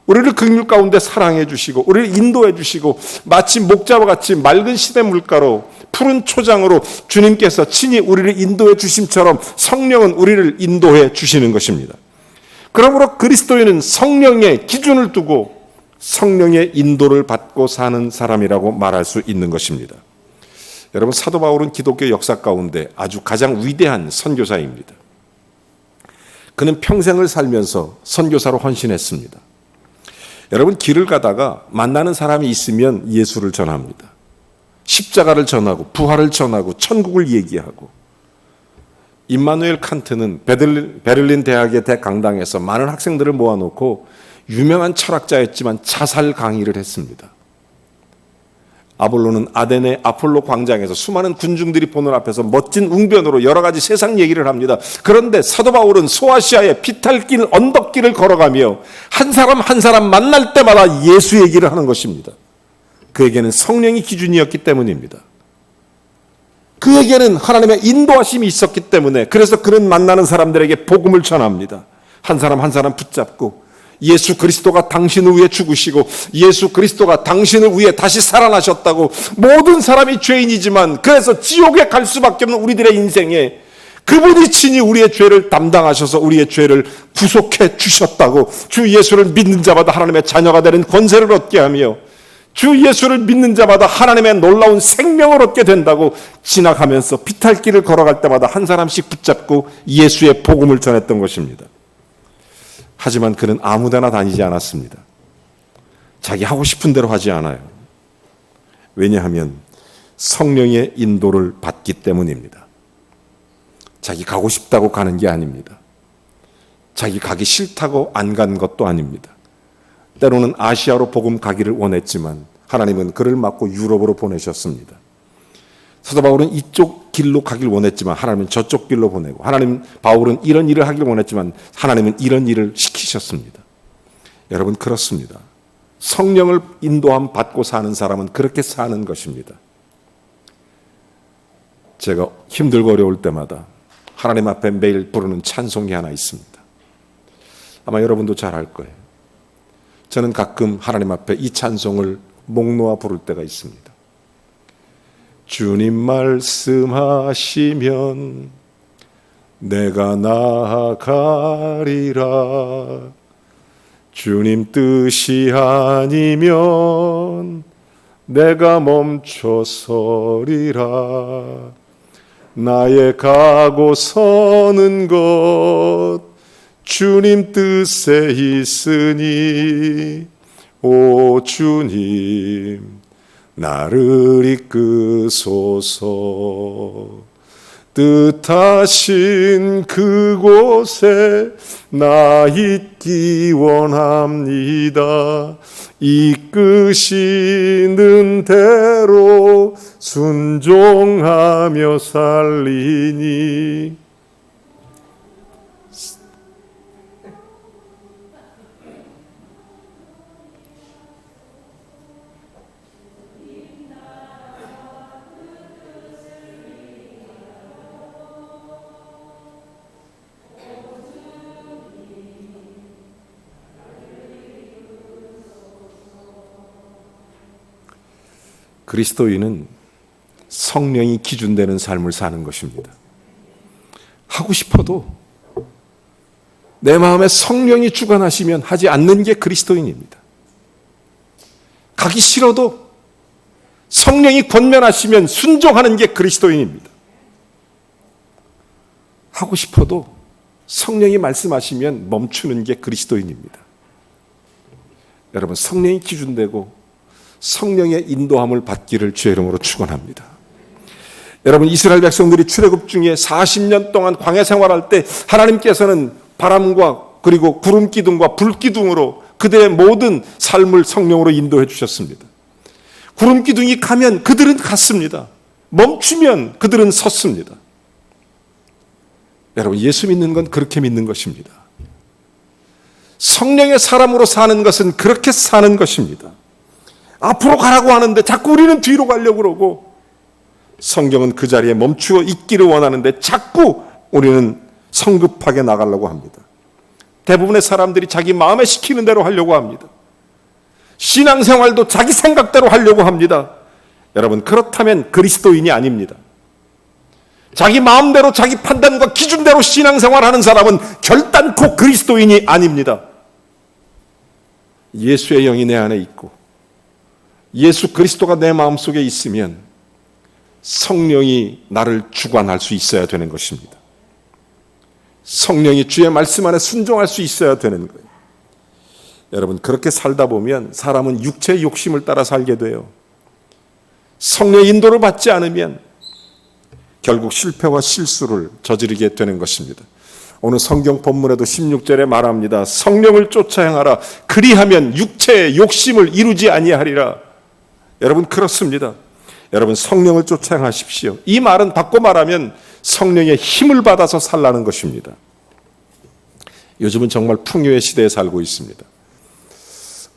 우리를 긍휼 가운데 사랑해 주시고, 우리를 인도해 주시고, 마치 목자와 같이 맑은 시대 물가로 푸른 초장으로 주님께서 친히 우리를 인도해 주심처럼 성령은 우리를 인도해 주시는 것입니다. 그러므로 그리스도인은 성령의 기준을 두고 성령의 인도를 받고 사는 사람이라고 말할 수 있는 것입니다. 여러분, 사도 바울은 기독교 역사 가운데 아주 가장 위대한 선교사입니다. 그는 평생을 살면서 선교사로 헌신했습니다. 여러분, 길을 가다가 만나는 사람이 있으면 예수를 전합니다. 십자가를 전하고 부활을 전하고 천국을 얘기하고. 임마누엘 칸트는 베를린 대학의 대강당에서 많은 학생들을 모아놓고 유명한 철학자였지만 자살 강의를 했습니다. 아볼로는 아덴의 아폴로 광장에서 수많은 군중들이 보는 앞에서 멋진 웅변으로 여러 가지 세상 얘기를 합니다. 그런데 사도 바울은 소아시아의 피탈길 언덕길을 걸어가며 한 사람 한 사람 만날 때마다 예수 얘기를 하는 것입니다. 그에게는 성령이 기준이었기 때문입니다. 그에게는 하나님의 인도하심이 있었기 때문에, 그래서 그는 만나는 사람들에게 복음을 전합니다. 한 사람 한 사람 붙잡고 예수 그리스도가 당신을 위해 죽으시고 예수 그리스도가 당신을 위해 다시 살아나셨다고, 모든 사람이 죄인이지만 그래서 지옥에 갈 수밖에 없는 우리들의 인생에 그분이 친히 우리의 죄를 담당하셔서 우리의 죄를 구속해 주셨다고, 주 예수를 믿는 자마다 하나님의 자녀가 되는 권세를 얻게 하며 주 예수를 믿는 자마다 하나님의 놀라운 생명을 얻게 된다고 지나가면서 피탈길을 걸어갈 때마다 한 사람씩 붙잡고 예수의 복음을 전했던 것입니다. 하지만 그는 아무데나 다니지 않았습니다. 자기 하고 싶은 대로 하지 않아요. 왜냐하면 성령의 인도를 받기 때문입니다. 자기 가고 싶다고 가는 게 아닙니다. 자기 가기 싫다고 안 간 것도 아닙니다. 때로는 아시아로 복음 가기를 원했지만 하나님은 그를 막고 유럽으로 보내셨습니다. 사도 바울은 이쪽 길로 가길 원했지만 하나님은 저쪽 길로 보내고, 바울은 이런 일을 하길 원했지만 하나님은 이런 일을 시키셨습니다. 여러분, 그렇습니다. 성령을 인도함 받고 사는 사람은 그렇게 사는 것입니다. 제가 힘들고 어려울 때마다 하나님 앞에 매일 부르는 찬송이 하나 있습니다. 아마 여러분도 잘 알 거예요. 저는 가끔 하나님 앞에 이 찬송을 목 놓아 부를 때가 있습니다. 주님 말씀하시면 내가 나아가리라. 주님 뜻이 아니면 내가 멈춰서리라. 나의 가고 서는 것 주님 뜻에 있으니 오 주님 나를 이끄소서. 뜻하신 그곳에 나 있기 원합니다. 이끄시는 대로 순종하며 살리니. 그리스도인은 성령이 기준되는 삶을 사는 것입니다. 하고 싶어도 내 마음에 성령이 주관하시면 하지 않는 게 그리스도인입니다. 가기 싫어도 성령이 권면하시면 순종하는 게 그리스도인입니다. 하고 싶어도 성령이 말씀하시면 멈추는 게 그리스도인입니다. 여러분, 성령이 기준되고 성령의 인도함을 받기를 주의 이름으로 축원합니다. 여러분, 이스라엘 백성들이 출애굽 중에 40년 동안 광야 생활할 때 하나님께서는 바람과 그리고 구름 기둥과 불 기둥으로 그들의 모든 삶을 성령으로 인도해 주셨습니다. 구름 기둥이 가면 그들은 갔습니다. 멈추면 그들은 섰습니다. 여러분, 예수 믿는 건 그렇게 믿는 것입니다. 성령의 사람으로 사는 것은 그렇게 사는 것입니다. 앞으로 가라고 하는데 자꾸 우리는 뒤로 가려고 그러고, 성경은 그 자리에 멈추어 있기를 원하는데 자꾸 우리는 성급하게 나가려고 합니다. 대부분의 사람들이 자기 마음에 시키는 대로 하려고 합니다. 신앙생활도 자기 생각대로 하려고 합니다. 여러분, 그렇다면 그리스도인이 아닙니다. 자기 마음대로 자기 판단과 기준대로 신앙생활하는 사람은 결단코 그리스도인이 아닙니다. 예수의 영이 내 안에 있고 예수 그리스도가 내 마음속에 있으면 성령이 나를 주관할 수 있어야 되는 것입니다. 성령이 주의 말씀 안에 순종할 수 있어야 되는 거예요. 여러분, 그렇게 살다 보면 사람은 육체의 욕심을 따라 살게 돼요. 성령의 인도를 받지 않으면 결국 실패와 실수를 저지르게 되는 것입니다. 오늘 성경 본문에도 16절에 말합니다. 성령을 쫓아 행하라. 그리하면 육체의 욕심을 이루지 아니하리라. 여러분, 그렇습니다. 여러분, 성령을 쫓아 행하십시오. 이 말은 바꿔 말하면 성령의 힘을 받아서 살라는 것입니다. 요즘은 정말 풍요의 시대에 살고 있습니다.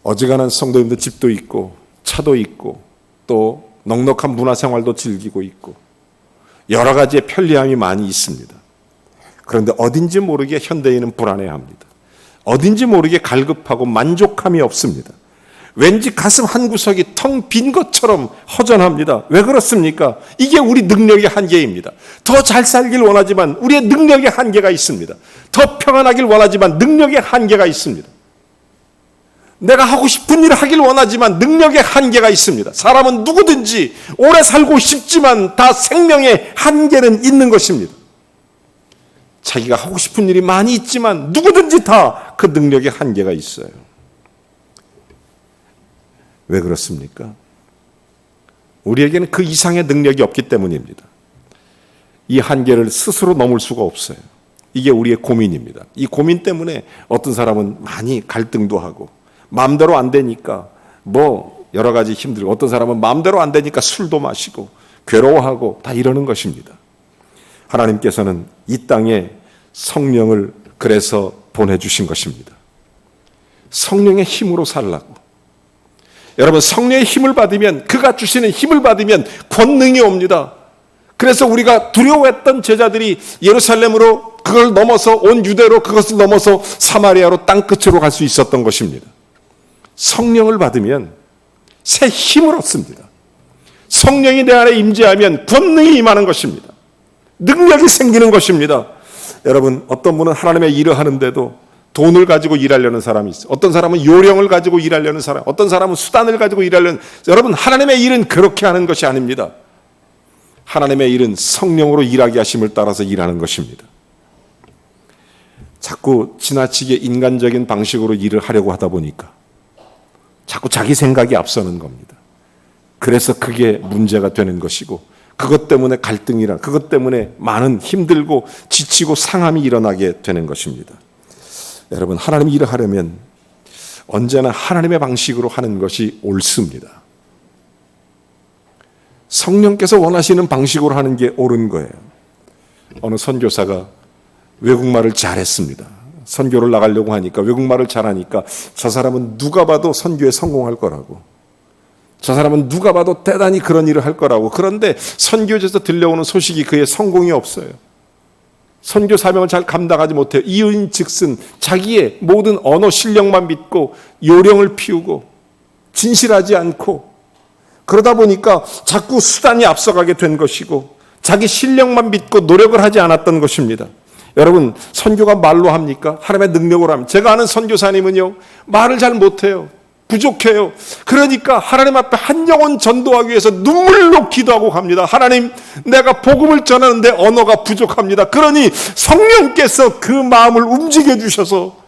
어지간한 성도님들 집도 있고 차도 있고 또 넉넉한 문화생활도 즐기고 있고 여러 가지의 편리함이 많이 있습니다. 그런데 어딘지 모르게 현대인은 불안해합니다. 어딘지 모르게 갈급하고 만족함이 없습니다. 왠지 가슴 한 구석이 텅 빈 것처럼 허전합니다. 왜 그렇습니까? 이게 우리 능력의 한계입니다. 더 잘 살길 원하지만 우리의 능력의 한계가 있습니다. 더 평안하길 원하지만 능력의 한계가 있습니다. 내가 하고 싶은 일을 하길 원하지만 능력의 한계가 있습니다. 사람은 누구든지 오래 살고 싶지만 다 생명의 한계는 있는 것입니다. 자기가 하고 싶은 일이 많이 있지만 누구든지 다 그 능력의 한계가 있어요. 왜 그렇습니까? 우리에게는 그 이상의 능력이 없기 때문입니다. 이 한계를 스스로 넘을 수가 없어요. 이게 우리의 고민입니다. 이 고민 때문에 어떤 사람은 많이 갈등도 하고 마음대로 안 되니까 뭐 여러 가지 힘들고, 어떤 사람은 마음대로 안 되니까 술도 마시고 괴로워하고 다 이러는 것입니다. 하나님께서는 이 땅에 성령을 그래서 보내주신 것입니다. 성령의 힘으로 살라고. 여러분, 성령의 힘을 받으면, 그가 주시는 힘을 받으면 권능이 옵니다. 그래서 우리가 두려워했던 제자들이 예루살렘으로, 그걸 넘어서 온 유대로, 그것을 넘어서 사마리아로 땅끝으로 갈 수 있었던 것입니다. 성령을 받으면 새 힘을 얻습니다. 성령이 내 안에 임재하면 권능이 임하는 것입니다. 능력이 생기는 것입니다. 여러분, 어떤 분은 하나님의 일을 하는데도 돈을 가지고 일하려는 사람이 있어요. 어떤 사람은 요령을 가지고 일하려는 사람, 어떤 사람은 수단을 가지고 일하려는. 여러분, 하나님의 일은 그렇게 하는 것이 아닙니다. 하나님의 일은 성령으로 일하게 하심을 따라서 일하는 것입니다. 자꾸 지나치게 인간적인 방식으로 일을 하려고 하다 보니까 자꾸 자기 생각이 앞서는 겁니다. 그래서 그게 문제가 되는 것이고, 그것 때문에 갈등이라, 그것 때문에 많은 힘들고 지치고 상함이 일어나게 되는 것입니다. 여러분, 하나님 일을 하려면 언제나 하나님의 방식으로 하는 것이 옳습니다. 성령께서 원하시는 방식으로 하는 게 옳은 거예요. 어느 선교사가 외국말을 잘했습니다. 선교를 나가려고 하니까, 외국말을 잘하니까 저 사람은 누가 봐도 선교에 성공할 거라고, 저 사람은 누가 봐도 대단히 그런 일을 할 거라고. 그런데 선교지에서 들려오는 소식이 그의 성공이 없어요. 선교 사명을 잘 감당하지 못해요. 이유인즉슨 자기의 모든 언어 실력만 믿고 요령을 피우고 진실하지 않고, 그러다 보니까 자꾸 수단이 앞서가게 된 것이고 자기 실력만 믿고 노력을 하지 않았던 것입니다. 여러분, 선교가 말로 합니까? 하나님의 능력으로 합니다. 제가 아는 선교사님은요, 말을 잘 못해요. 부족해요. 그러니까 하나님 앞에 한 영혼 전도하기 위해서 눈물로 기도하고 갑니다. 하나님, 내가 복음을 전하는데 언어가 부족합니다. 그러니 성령께서 그 마음을 움직여 주셔서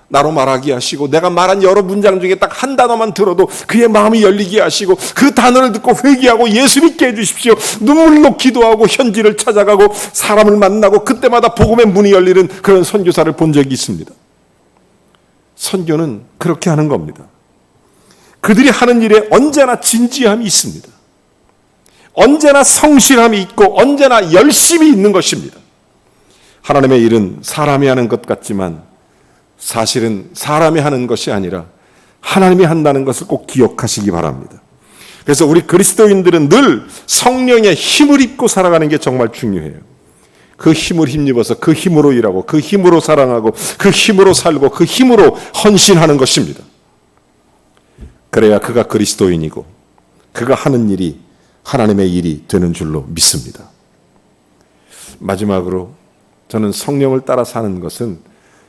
나로 말하게 하시고, 내가 말한 여러 문장 중에 딱 한 단어만 들어도 그의 마음이 열리게 하시고, 그 단어를 듣고 회개하고 예수 믿게 해주십시오. 눈물로 기도하고 현지를 찾아가고 사람을 만나고 그때마다 복음의 문이 열리는 그런 선교사를 본 적이 있습니다. 선교는 그렇게 하는 겁니다. 그들이 하는 일에 언제나 진지함이 있습니다. 언제나 성실함이 있고 언제나 열심이 있는 것입니다. 하나님의 일은 사람이 하는 것 같지만 사실은 사람이 하는 것이 아니라 하나님이 한다는 것을 꼭 기억하시기 바랍니다. 그래서 우리 그리스도인들은 늘 성령의 힘을 입고 살아가는 게 정말 중요해요. 그 힘을 힘입어서 그 힘으로 일하고 그 힘으로 사랑하고 그 힘으로 살고 그 힘으로 헌신하는 것입니다. 그래야 그가 그리스도인이고 그가 하는 일이 하나님의 일이 되는 줄로 믿습니다. 마지막으로 저는 성령을 따라 사는 것은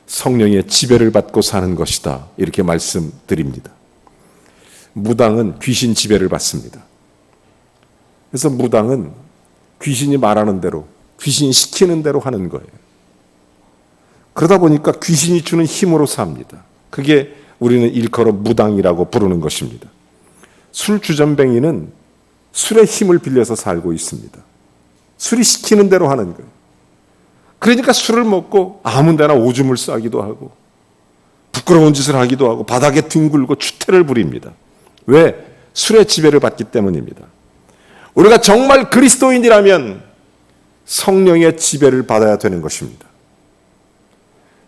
성령의 지배를 받고 사는 것이다, 이렇게 말씀드립니다. 무당은 귀신 지배를 받습니다. 그래서 무당은 귀신이 말하는 대로, 귀신이 시키는 대로 하는 거예요. 그러다 보니까 귀신이 주는 힘으로 삽니다. 그게 우리는 일컬어 무당이라고 부르는 것입니다. 술 주전뱅이는 술의 힘을 빌려서 살고 있습니다. 술이 시키는 대로 하는 거예요. 그러니까 술을 먹고 아무 데나 오줌을 싸기도 하고 부끄러운 짓을 하기도 하고 바닥에 뒹굴고 추태를 부립니다. 왜? 술의 지배를 받기 때문입니다. 우리가 정말 그리스도인이라면 성령의 지배를 받아야 되는 것입니다.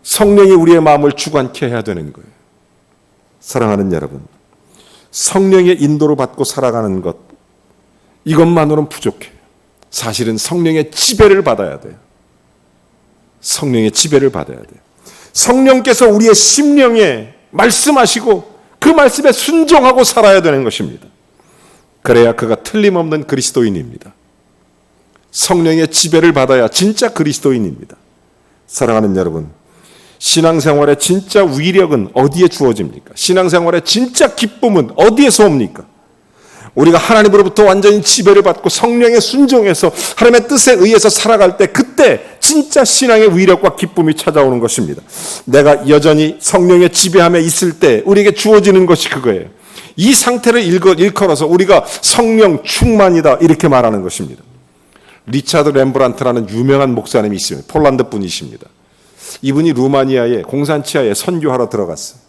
성령이 우리의 마음을 주관케 해야 되는 거예요. 사랑하는 여러분, 성령의 인도를 받고 살아가는 것, 이것만으로는 부족해요. 사실은 성령의 지배를 받아야 돼요. 성령의 지배를 받아야 돼요. 성령께서 우리의 심령에 말씀하시고 그 말씀에 순종하고 살아야 되는 것입니다. 그래야 그가 틀림없는 그리스도인입니다. 성령의 지배를 받아야 진짜 그리스도인입니다. 사랑하는 여러분, 신앙생활의 진짜 위력은 어디에 주어집니까? 신앙생활의 진짜 기쁨은 어디에서 옵니까? 우리가 하나님으로부터 완전히 지배를 받고 성령에 순종해서 하나님의 뜻에 의해서 살아갈 때, 그때 진짜 신앙의 위력과 기쁨이 찾아오는 것입니다. 내가 여전히 성령의 지배함에 있을 때 우리에게 주어지는 것이 그거예요. 이 상태를 일컬어서 우리가 성령 충만이다, 이렇게 말하는 것입니다. 리차드 렘브란트라는 유명한 목사님이 있습니다. 폴란드 분이십니다. 이분이 루마니아의 공산치하에 선교하러 들어갔어요.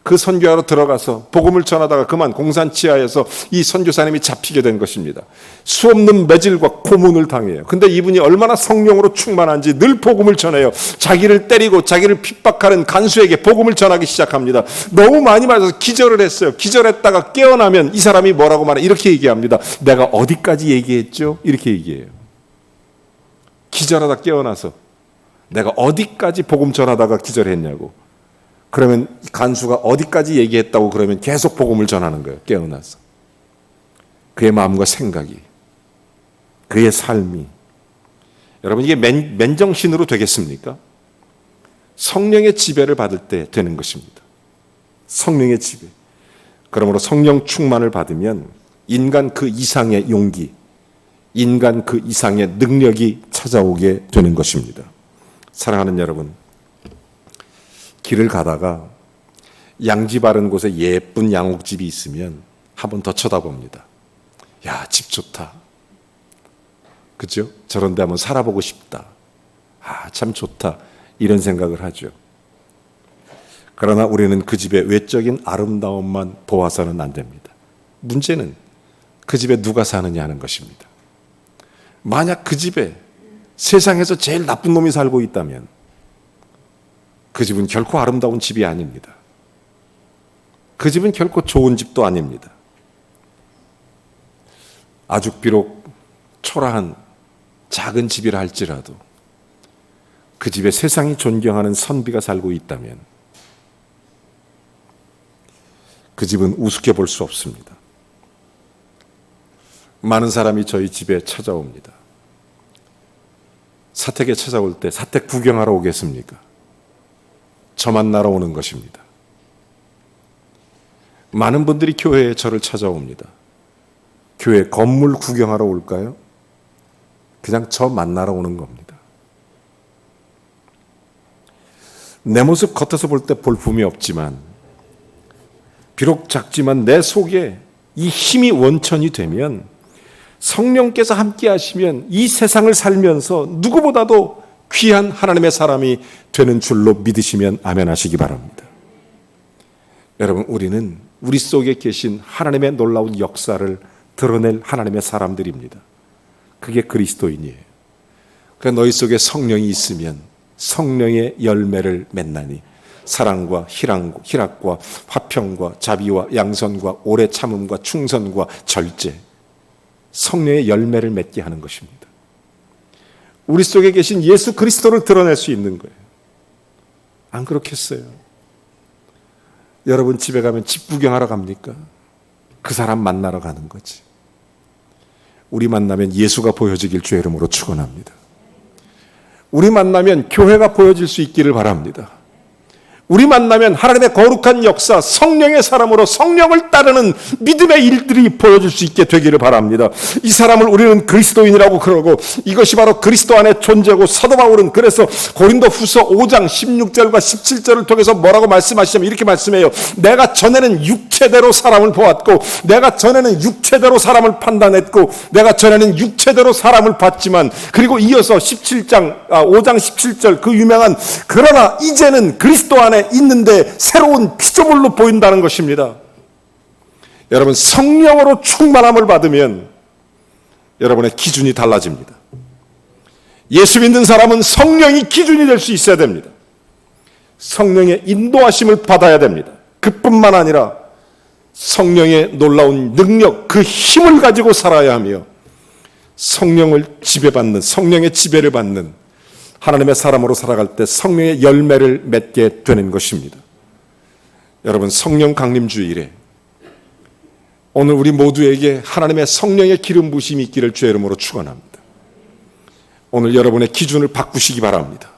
그 선교하러 들어가서 복음을 전하다가 그만 공산치하에서 이 선교사님이 잡히게 된 것입니다. 수없는 매질과 고문을 당해요. 근데 이분이 얼마나 성령으로 충만한지 늘 복음을 전해요. 자기를 때리고 자기를 핍박하는 간수에게 복음을 전하기 시작합니다. 너무 많이 맞아서 기절을 했어요. 기절했다가 깨어나면 이 사람이 뭐라고 말해? 이렇게 얘기합니다. 내가 어디까지 얘기했죠? 이렇게 얘기해요. 기절하다 깨어나서 내가 어디까지 복음 전하다가 기절했냐고. 그러면 간수가 어디까지 얘기했다고 그러면 계속 복음을 전하는 거예요. 깨어나서. 그의 마음과 생각이, 그의 삶이. 여러분, 이게 맨정신으로 되겠습니까? 성령의 지배를 받을 때 되는 것입니다. 성령의 지배. 그러므로 성령 충만을 받으면 인간 그 이상의 용기, 인간 그 이상의 능력이 찾아오게 되는 것입니다. 사랑하는 여러분, 길을 가다가 양지 바른 곳에 예쁜 양옥집이 있으면 한 번 더 쳐다봅니다. 야, 집 좋다. 그죠? 저런 데 한번 살아보고 싶다. 아, 참 좋다. 이런 생각을 하죠. 그러나 우리는 그 집의 외적인 아름다움만 보아서는 안 됩니다. 문제는 그 집에 누가 사느냐 하는 것입니다. 만약 그 집에 세상에서 제일 나쁜 놈이 살고 있다면 그 집은 결코 아름다운 집이 아닙니다. 그 집은 결코 좋은 집도 아닙니다. 아주 비록 초라한 작은 집이라 할지라도 그 집에 세상이 존경하는 선비가 살고 있다면 그 집은 우습게 볼 수 없습니다. 많은 사람이 저희 집에 찾아옵니다. 사택에 찾아올 때 사택 구경하러 오겠습니까? 저 만나러 오는 것입니다. 많은 분들이 교회에 저를 찾아옵니다. 교회 건물 구경하러 올까요? 그냥 저 만나러 오는 겁니다. 내 모습 겉에서 볼 때 볼품이 없지만, 비록 작지만 내 속에 이 힘이 원천이 되면, 성령께서 함께 하시면 이 세상을 살면서 누구보다도 귀한 하나님의 사람이 되는 줄로 믿으시면 아멘 하시기 바랍니다. 여러분, 우리는 우리 속에 계신 하나님의 놀라운 역사를 드러낼 하나님의 사람들입니다. 그게 그리스도인이에요. 그러니까 너희 속에 성령이 있으면 성령의 열매를 맺나니 사랑과 희락과 화평과 자비와 양선과 오래 참음과 충성과 절제, 성령의 열매를 맺게 하는 것입니다. 우리 속에 계신 예수 그리스도를 드러낼 수 있는 거예요. 안 그렇겠어요? 여러분 집에 가면 집 구경하러 갑니까? 그 사람 만나러 가는 거지. 우리 만나면 예수가 보여지길 주의 이름으로 축원합니다. 우리 만나면 교회가 보여질 수 있기를 바랍니다. 우리 만나면 하나님의 거룩한 역사, 성령의 사람으로 성령을 따르는 믿음의 일들이 보여줄 수 있게 되기를 바랍니다. 이 사람을 우리는 그리스도인이라고 그러고 이것이 바로 그리스도 안에 존재고, 사도 바울은 그래서 고린도 후서 5장 16절과 17절을 통해서 뭐라고 말씀하시냐면 이렇게 말씀해요. 내가 전에는 육체대로 사람을 보았고, 내가 전에는 육체대로 사람을 판단했고, 내가 전에는 육체대로 사람을 봤지만, 그리고 이어서 5장 17절 그 유명한 그러나 이제는 그리스도 안에 있는데 새로운 피조물로 보인다는 것입니다. 여러분, 성령으로 충만함을 받으면 여러분의 기준이 달라집니다. 예수 믿는 사람은 성령이 기준이 될 수 있어야 됩니다. 성령의 인도하심을 받아야 됩니다. 그뿐만 아니라 성령의 놀라운 능력, 그 힘을 가지고 살아야 하며 성령을 지배받는, 성령의 지배를 받는 하나님의 사람으로 살아갈 때 성령의 열매를 맺게 되는 것입니다. 여러분, 성령 강림 주일에 오늘 우리 모두에게 하나님의 성령의 기름 부심이 있기를 주의 이름으로 축원합니다. 오늘 여러분의 기준을 바꾸시기 바랍니다.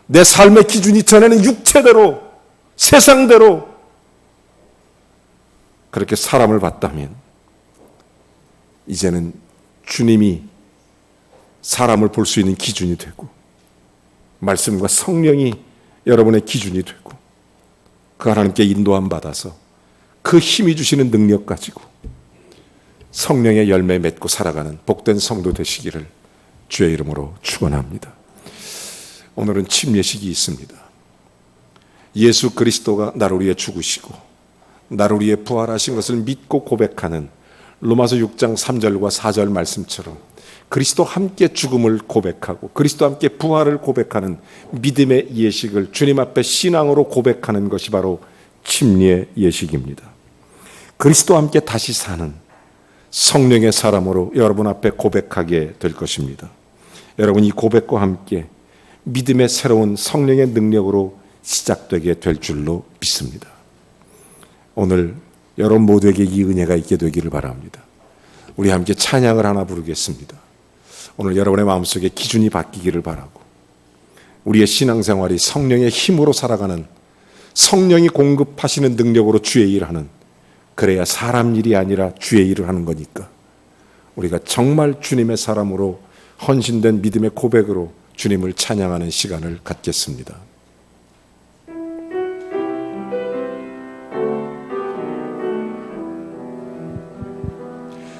내 삶의 기준이 전에는 육체대로, 세상대로 그렇게 사람을 봤다면 이제는 주님이 사람을 볼 수 있는 기준이 되고, 말씀과 성령이 여러분의 기준이 되고, 그 하나님께 인도함 받아서 그 힘이 주시는 능력 가지고 성령의 열매 맺고 살아가는 복된 성도 되시기를 주의 이름으로 축원합니다. 오늘은 침례식이 있습니다. 예수 그리스도가 나를 위해 죽으시고 나를 위해 부활하신 것을 믿고 고백하는 로마서 6장 3절과 4절 말씀처럼 그리스도 함께 죽음을 고백하고 그리스도 함께 부활을 고백하는 믿음의 예식을 주님 앞에 신앙으로 고백하는 것이 바로 침례 예식입니다. 그리스도 함께 다시 사는 성령의 사람으로 여러분 앞에 고백하게 될 것입니다. 여러분, 이 고백과 함께 믿음의 새로운 성령의 능력으로 시작되게 될 줄로 믿습니다. 오늘 여러분 모두에게 이 은혜가 있게 되기를 바랍니다. 우리 함께 찬양을 하나 부르겠습니다. 오늘 여러분의 마음속에 기준이 바뀌기를 바라고, 우리의 신앙생활이 성령의 힘으로 살아가는, 성령이 공급하시는 능력으로 주의 일을 하는, 그래야 사람 일이 아니라 주의 일을 하는 거니까 우리가 정말 주님의 사람으로 헌신된 믿음의 고백으로 주님을 찬양하는 시간을 갖겠습니다.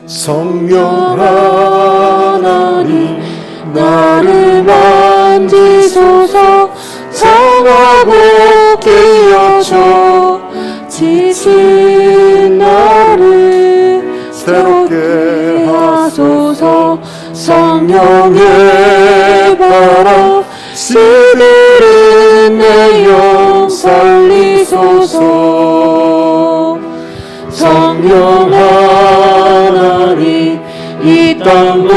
성령 하나님 나를 만지소서. 성하고 깨어져 지친 나를 새롭게 하소서. 성령의 바람 시들은 내 영 살리소서. 성령 하나님 이 땅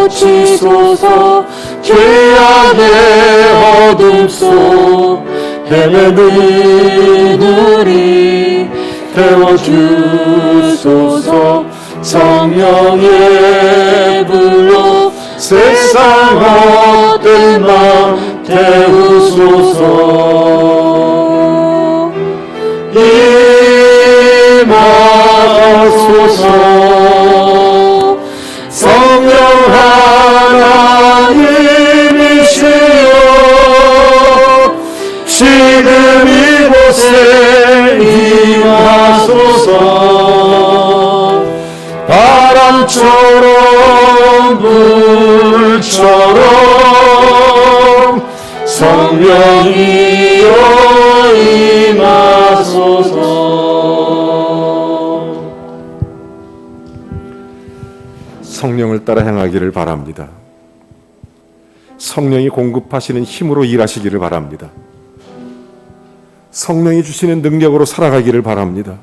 고치소서. 죄악의 어둠 속 헤매는 우리 태워주소서. 성령의 불로 세상 헛된 맘 태우소서. 임하소서. 성령 하나님이시여 지금 이곳에 임하소서. 바람처럼 불처럼 성령이여 임하소서. 성령을 따라 행하기를 바랍니다. 성령이 공급하시는 힘으로 일하시기를 바랍니다. 성령이 주시는 능력으로 살아가기를 바랍니다.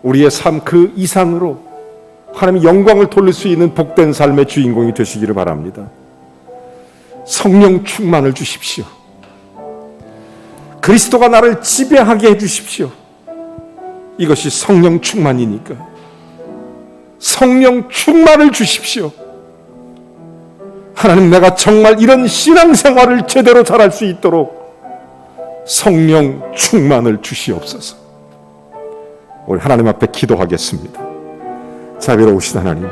우리의 삶 그 이상으로 하나님의 영광을 돌릴 수 있는 복된 삶의 주인공이 되시기를 바랍니다. 성령 충만을 주십시오. 그리스도가 나를 지배하게 해주십시오. 이것이 성령 충만이니까 성령 충만을 주십시오. 하나님, 내가 정말 이런 신앙생활을 제대로 잘할 수 있도록 성령 충만을 주시옵소서. 우리 하나님 앞에 기도하겠습니다. 자비로우신 하나님,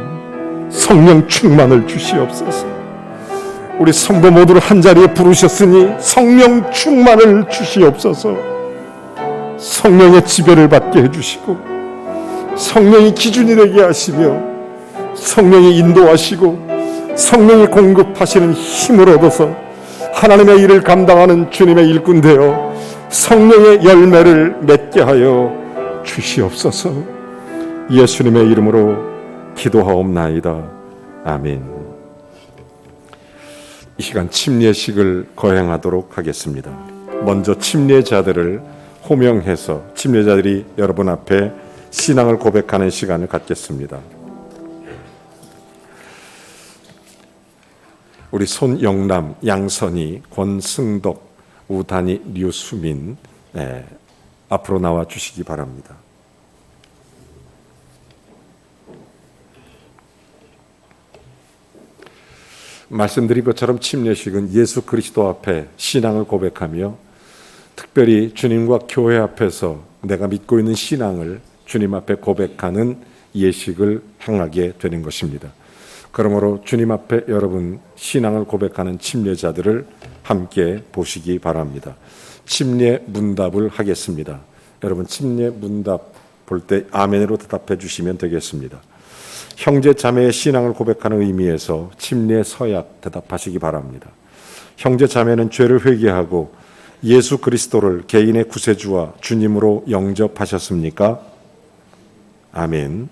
성령 충만을 주시옵소서. 우리 성도 모두를 한자리에 부르셨으니 성령 충만을 주시옵소서. 성령의 지배를 받게 해주시고 성령이 기준이 되게 하시며 성령이 인도하시고 성령이 공급하시는 힘을 얻어서 하나님의 일을 감당하는 주님의 일꾼 되어 성령의 열매를 맺게 하여 주시옵소서. 예수님의 이름으로 기도하옵나이다. 아멘. 이 시간 침례식을 거행하도록 하겠습니다. 먼저 침례자들을 호명해서 침례자들이 여러분 앞에 신앙을 고백하는 시간을 갖겠습니다. 우리 손영남, 양선희, 권승덕, 우단희, 류수민 앞으로 나와 주시기 바랍니다. 말씀드린 것처럼 침례식은 예수 그리스도 앞에 신앙을 고백하며 특별히 주님과 교회 앞에서 내가 믿고 있는 신앙을 주님 앞에 고백하는 예식을 행하게 되는 것입니다. 그러므로 주님 앞에 여러분 신앙을 고백하는 침례자들을 함께 보시기 바랍니다. 침례 문답을 하겠습니다. 여러분 침례 문답 볼 때 아멘으로 대답해 주시면 되겠습니다. 형제 자매의 신앙을 고백하는 의미에서 침례 서약 대답하시기 바랍니다. 형제 자매는 죄를 회개하고 예수 그리스도를 개인의 구세주와 주님으로 영접하셨습니까? 아멘.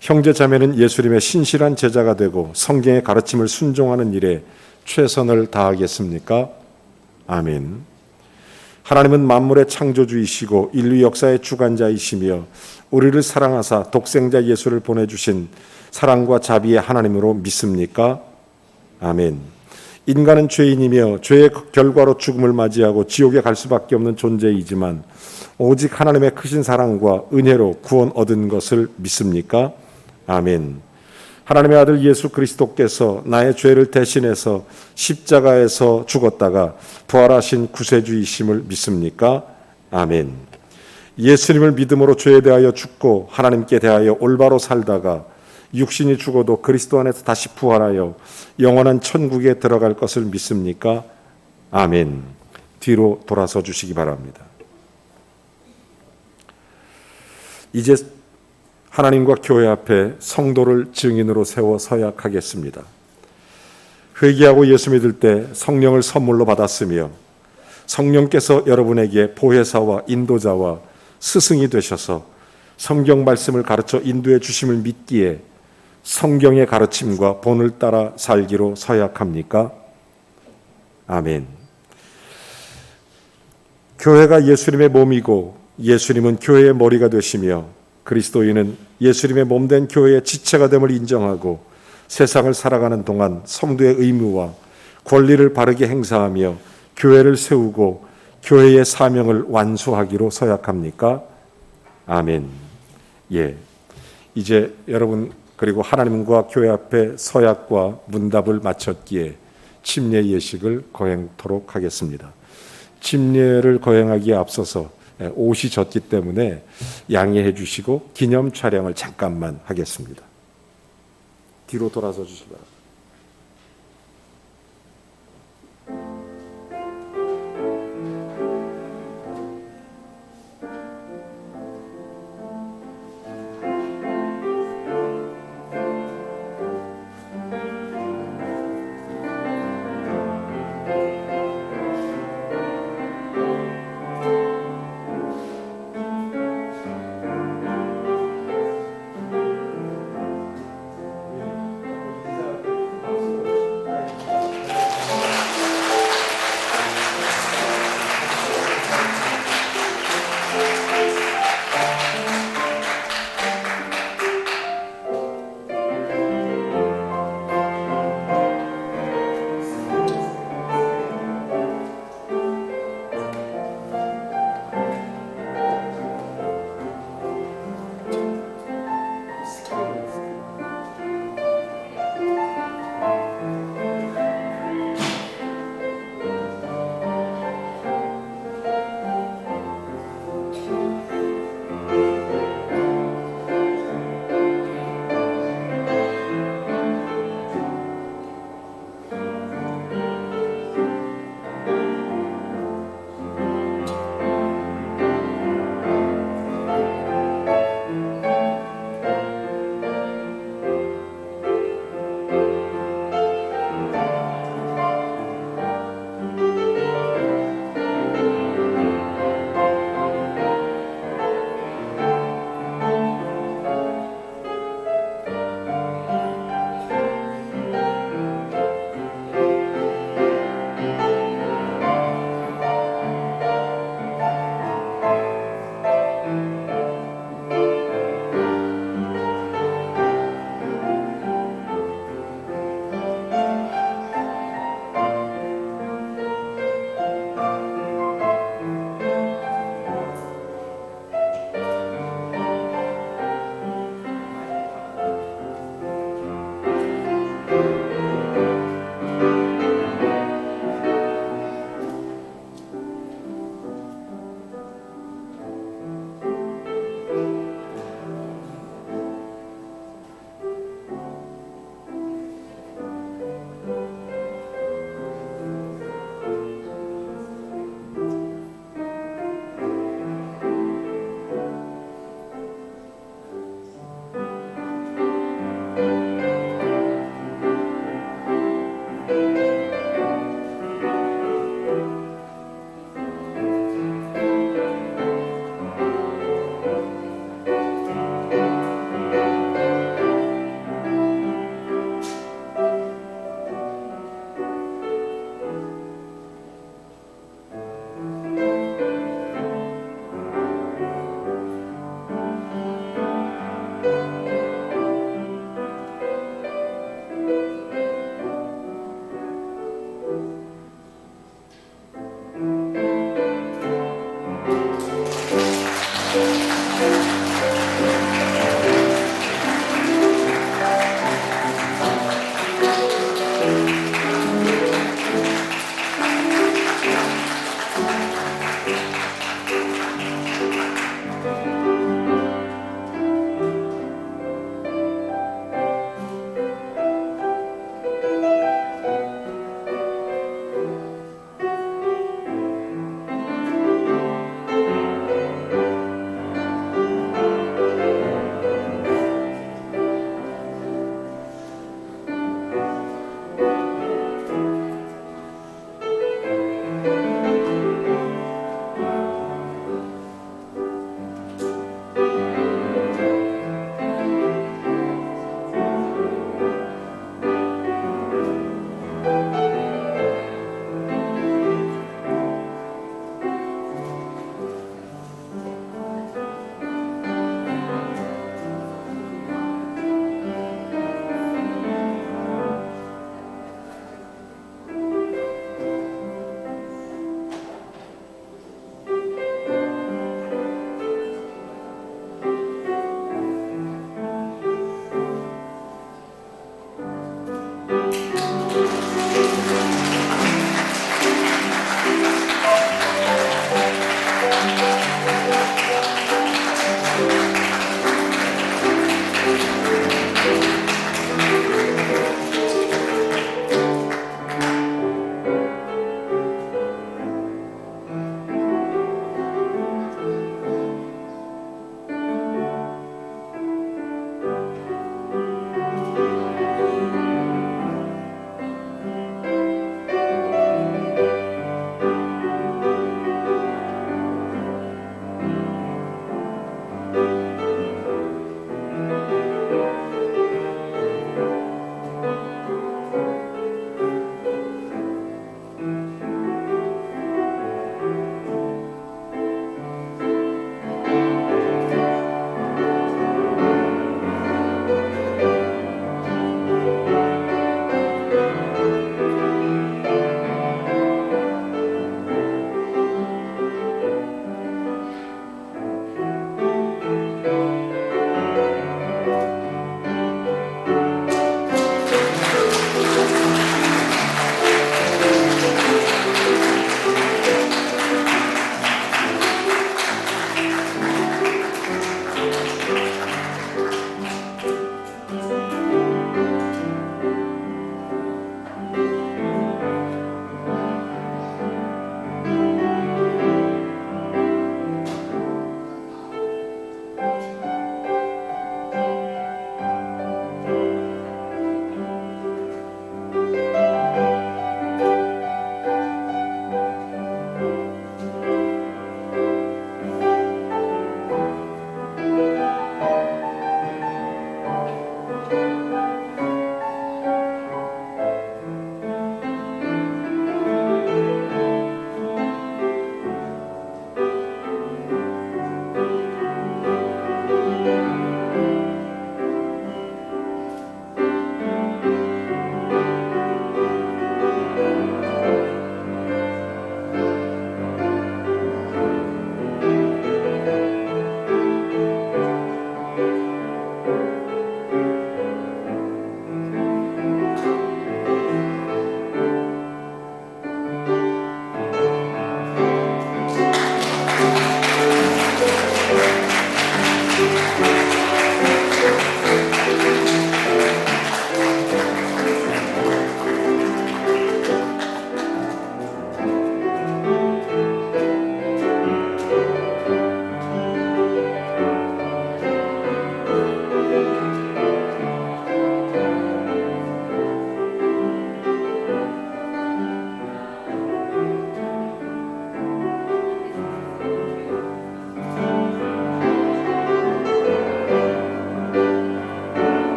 형제 자매는 예수님의 신실한 제자가 되고 성경의 가르침을 순종하는 일에 최선을 다하겠습니까? 아멘. 하나님은 만물의 창조주이시고 인류 역사의 주관자이시며 우리를 사랑하사 독생자 예수를 보내주신 사랑과 자비의 하나님으로 믿습니까? 아멘. 인간은 죄인이며 죄의 결과로 죽음을 맞이하고 지옥에 갈 수밖에 없는 존재이지만 오직 하나님의 크신 사랑과 은혜로 구원 얻은 것을 믿습니까? 아멘. 하나님의 아들 예수 그리스도께서 나의 죄를 대신해서 십자가에서 죽었다가 부활하신 구세주이심을 믿습니까? 아멘. 예수님을 믿음으로 죄에 대하여 죽고 하나님께 대하여 올바로 살다가 육신이 죽어도 그리스도 안에서 다시 부활하여 영원한 천국에 들어갈 것을 믿습니까? 아멘. 뒤로 돌아서 주시기 바랍니다. 이제 하나님과 교회 앞에 성도를 증인으로 세워 서약하겠습니다. 회개하고 예수 믿을 때 성령을 선물로 받았으며 성령께서 여러분에게 보혜사와 인도자와 스승이 되셔서 성경 말씀을 가르쳐 인도해 주심을 믿기에 성경의 가르침과 본을 따라 살기로 서약합니까? 아멘. 교회가 예수님의 몸이고 예수님은 교회의 머리가 되시며 그리스도인은 예수님의 몸된 교회의 지체가 됨을 인정하고 세상을 살아가는 동안 성도의 의무와 권리를 바르게 행사하며 교회를 세우고 교회의 사명을 완수하기로 서약합니까? 아멘. 예. 이제 여러분 그리고 하나님과 교회 앞에 서약과 문답을 마쳤기에 침례 예식을 거행토록 하겠습니다. 침례를 거행하기에 앞서서 옷이 젖기 때문에 양해해 주시고 기념 촬영을 잠깐만 하겠습니다. 뒤로 돌아서 주시기 바랍니다.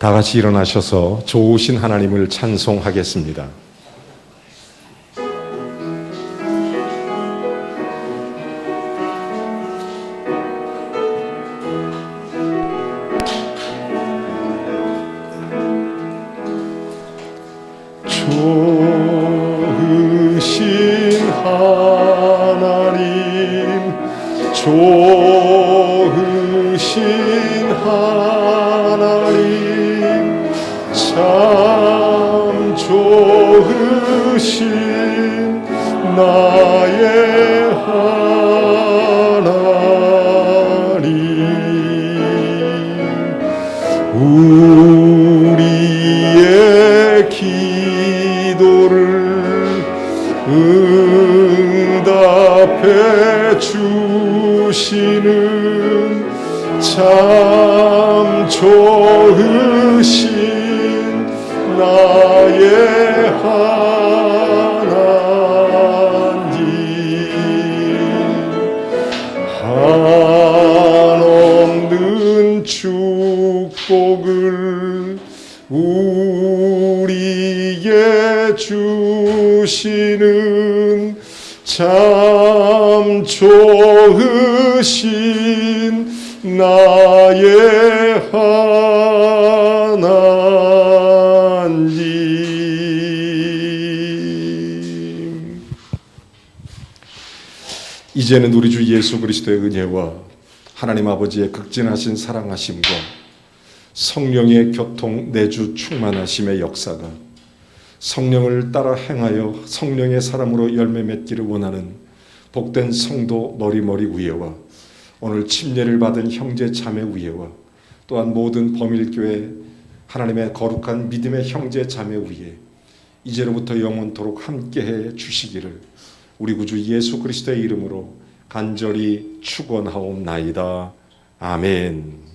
다 같이 일어나셔서 좋으신 하나님을 찬송하겠습니다. 좋으신 하나님, 좋으신 하나님, 참 좋으신 나의 하나님, 우리의 기도를 응답해 주시는 참 좋으신 나의 하나님, 한없는 축복을 우리에게 주시는 참 좋으신 나의 하나님. 이제는 우리 주 예수 그리스도의 은혜와 하나님 아버지의 극진하신 사랑하심과 성령의 교통 내주 충만하심의 역사가 성령을 따라 행하여 성령의 사람으로 열매 맺기를 원하는 복된 성도 머리머리 위에와 오늘 침례를 받은 형제 자매 위에와 또한 모든 범일교회 하나님의 거룩한 믿음의 형제 자매 위에 이제로부터 영원토록 함께해 주시기를 우리 구주 예수 그리스도의 이름으로 간절히 축원하옵나이다. 아멘.